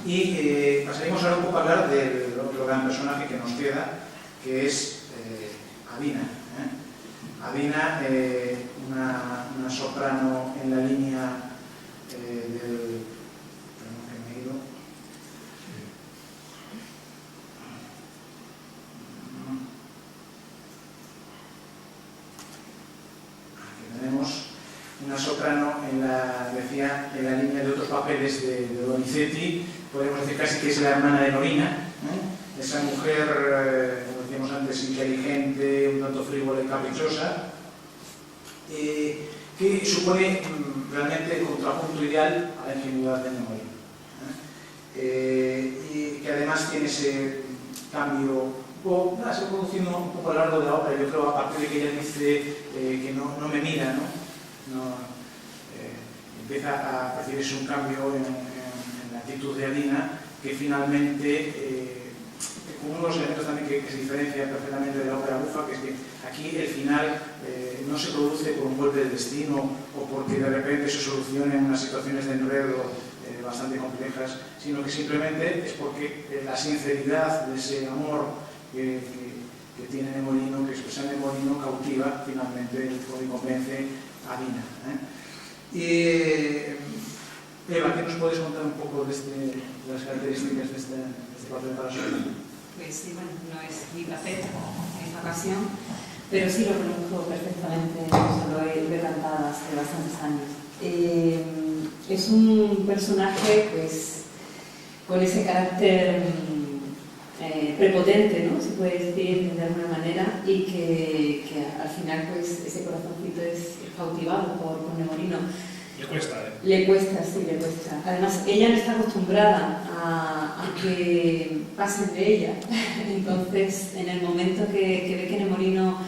S1: Y pasaremos ahora un poco a hablar del otro gran personaje que nos queda, que es Adina. Adina, una soprano en la línea del... Perdón, que me he ido. Aquí tenemos una soprano en la línea de otros papeles de Donizetti. Podemos decir casi que es la hermana de Norina, esa mujer, como decíamos antes, inteligente, un tanto frívola y caprichosa. que supone realmente el contrapunto ideal a la ingenuidad de Nemorino. Y que además tiene ese cambio, se va produciendo un poco a lo largo de la obra. Yo creo, a partir de que ella dice que no me mira, empieza a percibirse un cambio en la actitud de Adina, que finalmente, uno de los elementos también que se diferencia perfectamente de la ópera bufa, que es que aquí el final no se produce por un golpe del destino o porque de repente se solucionen unas situaciones de enredo bastante complejas, sino que simplemente es porque la sinceridad de ese amor que tiene Nemorino, que expresa Nemorino, cautiva finalmente y convence a Adina. Eva, ¿qué nos puedes contar un poco de las características de este papel para Sofía?
S6: Pues sí, bueno, no es mi papel en esta ocasión, pero sí lo conozco perfectamente, lo he cantado hace bastantes años. Es un personaje pues con ese carácter prepotente, ¿no? Se puede decir de alguna manera, y que al final pues ese corazoncito es cautivado por Nemorino.
S2: Le cuesta, ¿eh?
S6: Le cuesta, sí, le cuesta. Además, ella no está acostumbrada a que pasen de ella. Entonces, en el momento que ve que Nemorino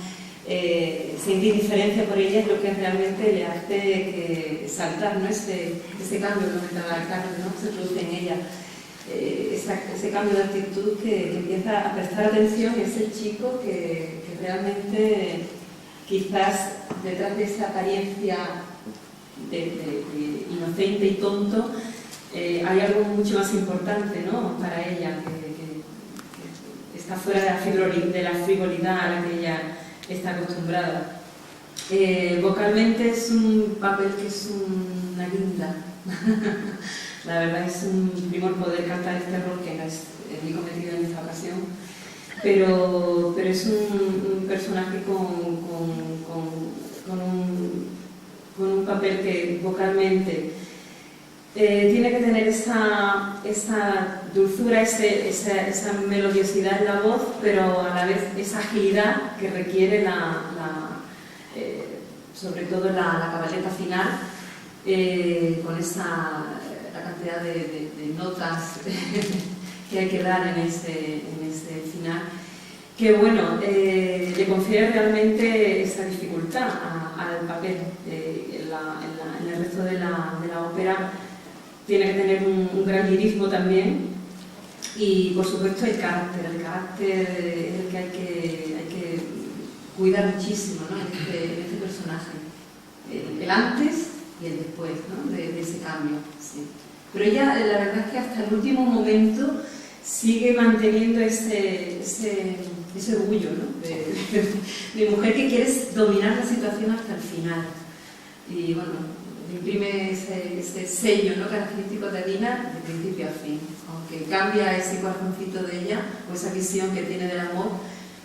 S6: siente indiferencia por ella, es lo que realmente le hace que saltar, ¿no? Ese cambio que comentaba Carlos, ¿no? Se produce en ella. Ese cambio de actitud que empieza a prestar atención, ese chico que realmente quizás detrás de esa apariencia de inocente y tonto hay algo mucho más importante, ¿no? Para ella, que está fuera de la frivolidad a la que ella está acostumbrada. Vocalmente es un papel que es una guinda. La verdad es un primor poder cantar este rol, que no es mi cometido en esta ocasión, pero es un personaje con un papel que vocalmente tiene que tener esa dulzura, esa melodiosidad en la voz, pero a la vez esa agilidad que requiere sobre todo la cabaleta final, con la cantidad de notas que hay que dar en ese final, que bueno, le confiere realmente esa dificultad al papel. En el resto de la ópera tiene que tener un gran lirismo también, y por supuesto el carácter es el que hay que cuidar muchísimo, ¿no? en este personaje, el antes y el después, ¿no? de ese cambio. Sí. Pero ella, la verdad es que hasta el último momento sigue manteniendo ese orgullo, ¿no? de mujer que quiere dominar la situación hasta el final. Y bueno, imprime ese sello, ¿no? característico de Adina de principio a fin. Aunque cambia ese corazoncito de ella, o esa visión que tiene del amor,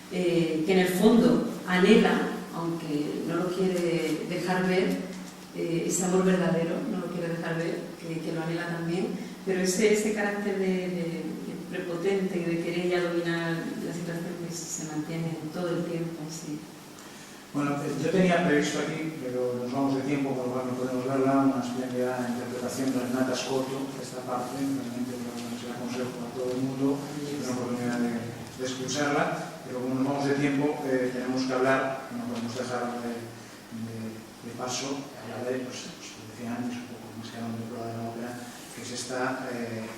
S6: que en el fondo anhela, aunque no lo quiere dejar ver, ese amor verdadero, no lo quiere dejar ver, que lo anhela también, pero ese carácter de prepotente, de querer ya dominar la situación, pues se mantiene todo el tiempo. Sí.
S1: Bueno, yo tenía previsto aquí, pero nos vamos de tiempo, por lo cual no podemos verla, una espléndida interpretación de Renata Scotto, esta parte, realmente se la aconsejo a todo el mundo, una oportunidad de escucharla, pero como nos vamos de tiempo, tenemos que hablar, no podemos dejar de paso, hablar de, pues decía antes, un poco más que hablando de la ópera, que es esta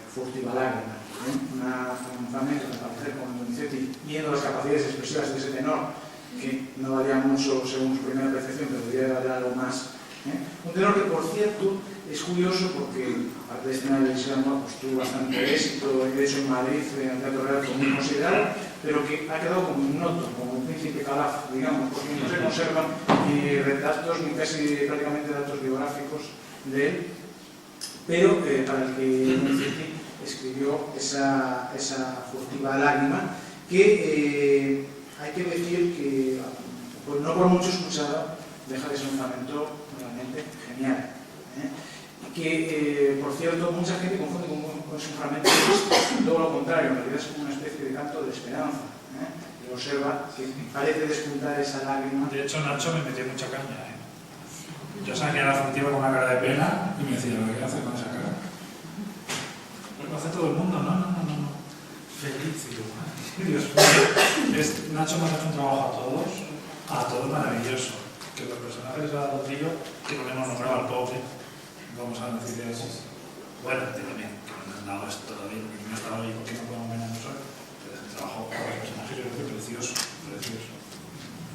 S1: furtiva lágrima, un fragmento que aparece con Donizetti, viendo las capacidades expresivas de ese tenor, que no valía mucho según su primera percepción, pero debería valer algo más. Un tenor que, por cierto, es curioso porque, aparte de escenario de Lisboa, pues tuvo bastante éxito, de hecho en Madrid, en el Teatro Real, fue muy considerado, pero que ha quedado como ignoto, como un príncipe Calaf, digamos, porque no se conservan ni retratos ni casi prácticamente datos biográficos de él, pero para el que Donizetti escribió esa furtiva lágrima, que hay que decir que, pues no por mucho escuchado, deja de ser un fragmento realmente genial. Y que, por cierto, mucha gente confunde con ese fragmento de todo lo contrario, en realidad es como una especie de canto de esperanza. Y observa que parece despuntar esa lágrima.
S2: De hecho, Nacho me metió mucha caña. Yo saqué a la furtiva con una cara de pena y me decía, ¿qué haces con esa cara? Lo hace todo el mundo, no. Feliz, digo, Dios mío. Nacho me hace un trabajo a todos maravilloso. Que los personajes de Adolfillo, que no le hemos nombrado al pobre, vamos a decir eso. Bueno, también, que no me han dado esto todavía, porque no estaba ahí, porque no podemos ver a nosotros. Pero el trabajo con los personajes yo creo que precioso.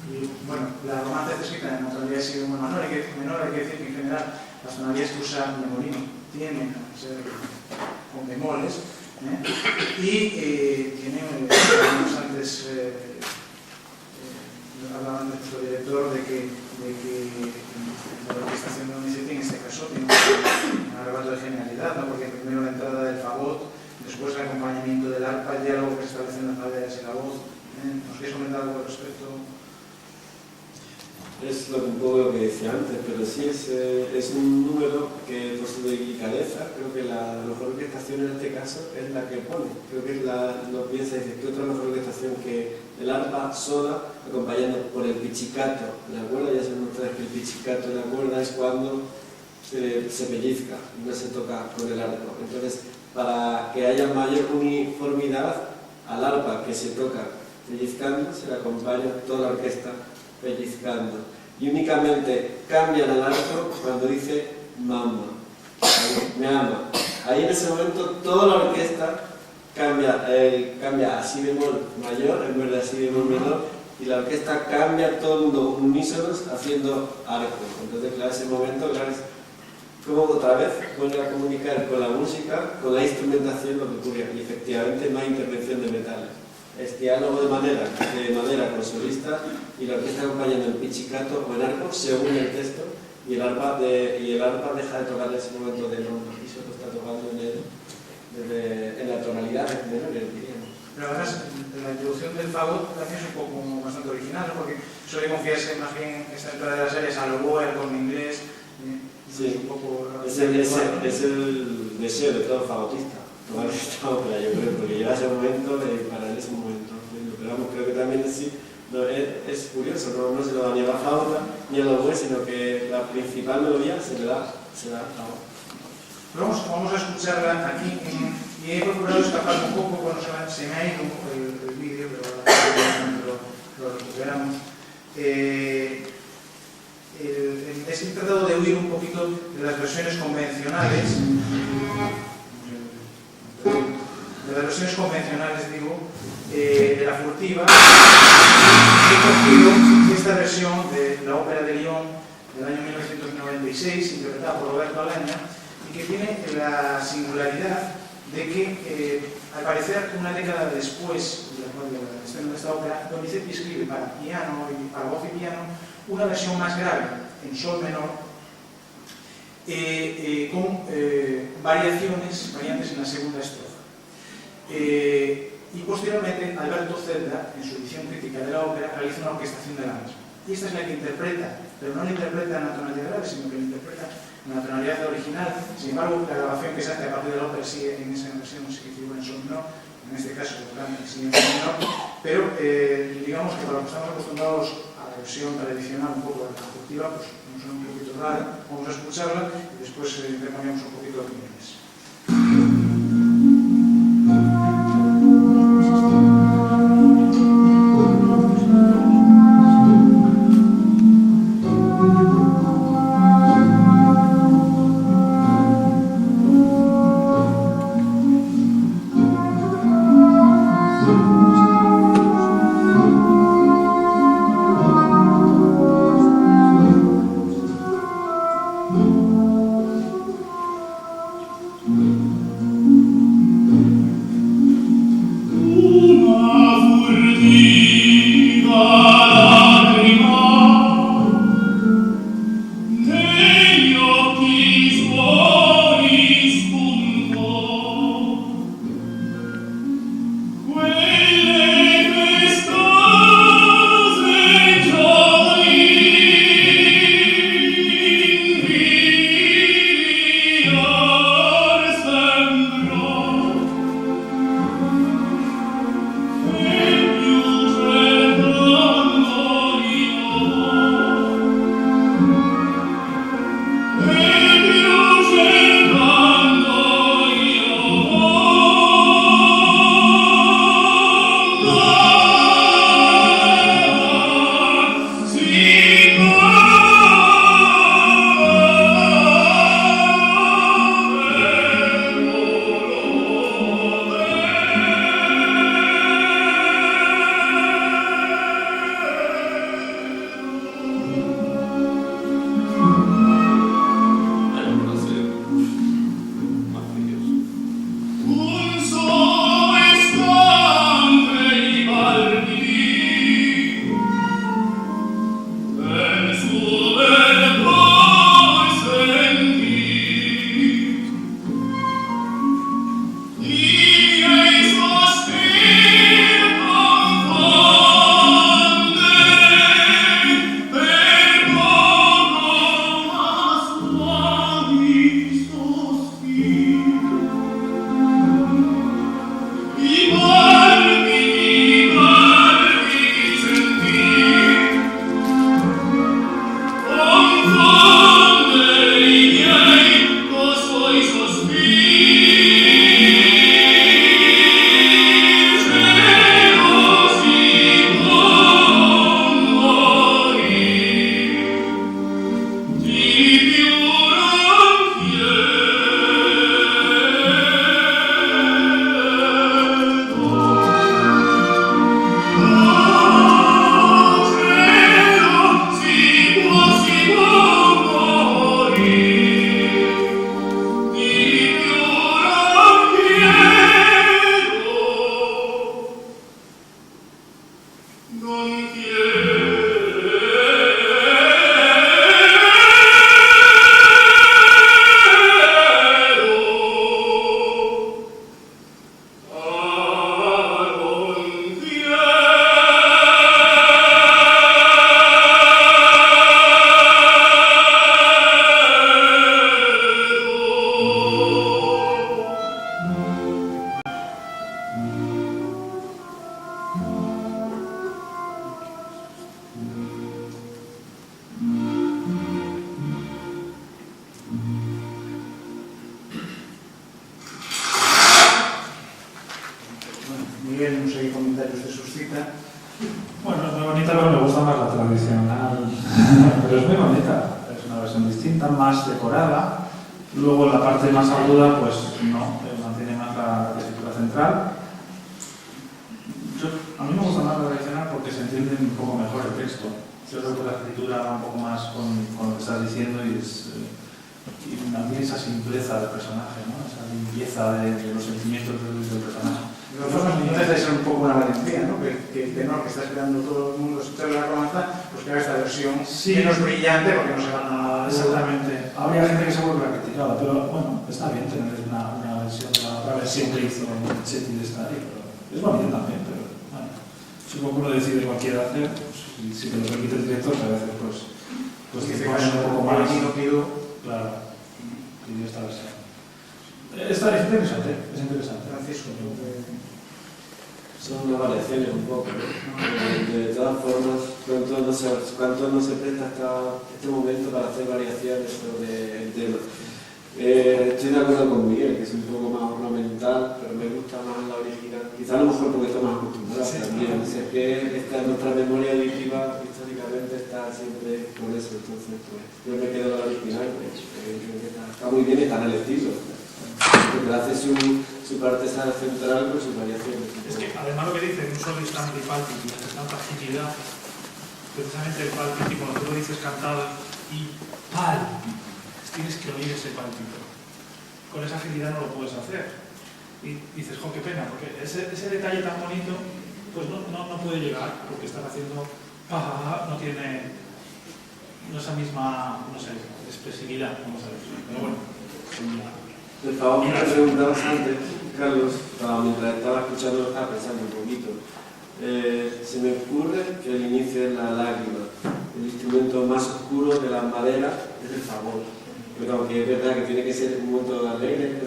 S1: Y bueno, la romance está escrita en tonalidad si bemol menor, hay que decir que en general las tonalidades que usa Memorino tienen a ser con bemoles, y tiene, antes hablaba antes nuestro director de que la orquestación de Donizetti en este caso tiene un arrebato de genialidad, ¿no? Porque primero la entrada del fagot, después el acompañamiento del arpa, el diálogo que se establece en las maderas y la voz. ¿Nos quieres comentar algo al respecto?
S3: Es un poco lo que decía antes, pero sí es un número que por su delicadeza, creo que la mejor orquestación en este caso es la que pone. Creo que lo piensa y dice, ¿qué otra mejor orquestación que el arpa sola acompañando por el pizzicato en la cuerda? Ya saben ustedes que el pizzicato en la cuerda es cuando se pellizca, no se toca con el arpa. Entonces, para que haya mayor uniformidad al arpa que se toca pellizcando, se le acompaña toda la orquesta pellizcando, y únicamente cambian al arco cuando dice mamá, me ama. Ahí en ese momento toda la orquesta cambia a si bemol mayor en vez de a si bemol menor, y la orquesta cambia todo el mundo unísonos haciendo arco. Entonces, claro, ese momento, claro, es como otra vez vuelve a comunicar con la música, con la instrumentación lo que ocurre, y efectivamente no hay intervención de metales. Es diálogo de madera con solista y la orquesta acompañando el pizzicato o el arco según el texto, y el arpa deja de tocar en ese momento de no, y solo está tocando en la tonalidad menor, diríamos.
S1: Pero además, la introducción del fagot también es un poco bastante original, ¿no? Porque suele confiarse más bien esta entrada de las áreas a lo boer con inglés.
S3: Sí,
S1: es un poco
S3: es el deseo de todo fagotista. Tomar esta ópera, yo creo, porque llega ese momento para él es un momento. Pero vamos, creo que también sí, es curioso, no se lo da ni a la flauta ni a los bueyes, sino que la principal melodía se le da a la flauta.
S1: Vamos a escucharla aquí, y he procurado escapar un poco, bueno, se me ha ido el vídeo, pero ahora lo recuperamos. He tratado de huir un poquito de las versiones convencionales. Digo, de la furtiva. He cogido esta versión de la ópera de Lyon del año 1996, interpretada por Roberto Alaña, y que tiene la singularidad de que, al parecer, una década después del estreno de esta ópera, Donizetti escribe para piano y para voz y piano una versión más grave, en sol menor, con variantes en la segunda estrofa. Y posteriormente Alberto Zelda, en su edición crítica de la ópera, realiza una orquestación de la misma. Y esta es la que interpreta, pero no la interpreta en la tonalidad grave, sino que la interpreta en la tonalidad original. Sin embargo, la grabación que se hace a partir de la ópera sigue en esa versión, sí que figura en sol menor, en este caso sigue en sol menor, pero digamos que para los que estamos acostumbrados a la versión tradicional un poco de la furtiva, pues nos suena un poquito raro. Vamos a escucharla y después intercambiamos un poquito de opiniones.
S2: bonita, es una versión distinta, más decorada. Luego en la parte más aguda, pues no, mantiene más la tesitura central. A mí me gusta más la tradicional porque se entiende un poco mejor el texto. Yo creo que la escritura va un poco más con lo que estás diciendo y también esa simpleza del personaje, ¿no? Esa limpieza de los sentimientos del personaje.
S1: De todas formas, no debe ser un poco una valentía, ¿no? Que el tenor que está esperando todo el mundo escuchar la romanza, pues que haga esta versión menos brillante porque no se van a...
S2: Exactamente. Habría gente que se vuelve a criticar, pero bueno, está bien tener una versión de la otra versión que hizo Chetti de esta ahí, pero es bonito también, pero bueno, supongo que uno decide cualquiera hacer, pues, si te lo permite el director, a veces pues te ponen un poco más. Claro, pidió esta versión. Está interesante, es interesante.
S1: Francisco,
S3: son unas variaciones un poco, ¿no? De todas formas, ¿cuánto no se presta hasta este momento para hacer variaciones sobre el tema? Estoy de acuerdo con Miguel, que es un poco más ornamental, pero me gusta más la original. Quizá a lo mejor porque estoy más acostumbrado también. Si es que nuestra memoria auditiva históricamente está siempre con eso, entonces pues yo me quedo con la original, pues creo que está muy bien y está en el estilo. Porque hace su parte central con sus variaciones.
S7: Es que además lo que dice, un solo instante y pálpito, de tanta agilidad, precisamente el pálpito, cuando tú lo dices cantado y pálpito, tienes que oír ese pálpito. Con esa agilidad no lo puedes hacer. Y dices, jo, qué pena, porque ese detalle tan bonito, pues no puede llegar, porque están haciendo, no tiene esa misma, no sé, expresividad, vamos a decir. Pero bueno.
S3: El favor que me preguntabas antes, Carlos, mientras estaba escuchando, lo estaba pensando un poquito. Se me ocurre que el inicio es la lágrima. El instrumento más oscuro de las maderas es el favor. Pero aunque es verdad que tiene que ser un momento alegre,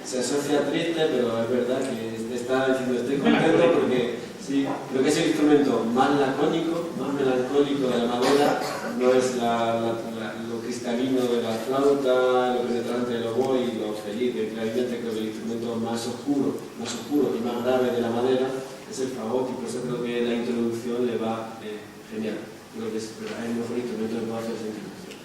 S3: se asocia triste, pero es verdad que está diciendo estoy contento porque sí, creo que es el instrumento más lacónico, más melancólico de la madera, no es lo cristalino de la flauta, lo penetrante del oboe y lo feliz del clarinete. Creo que el instrumento más oscuro y más grave de la madera es el fagot, y por eso creo que la introducción le va genial. Creo que es el mejor instrumento que puede hacer esa introducción.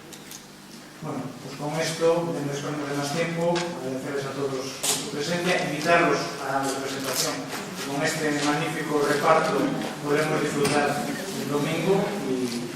S1: Bueno, pues con esto, no disponemos de más tiempo, agradecerles a todos su presencia, invitarlos a la presentación. Con este magnífico reparto podremos disfrutar el domingo y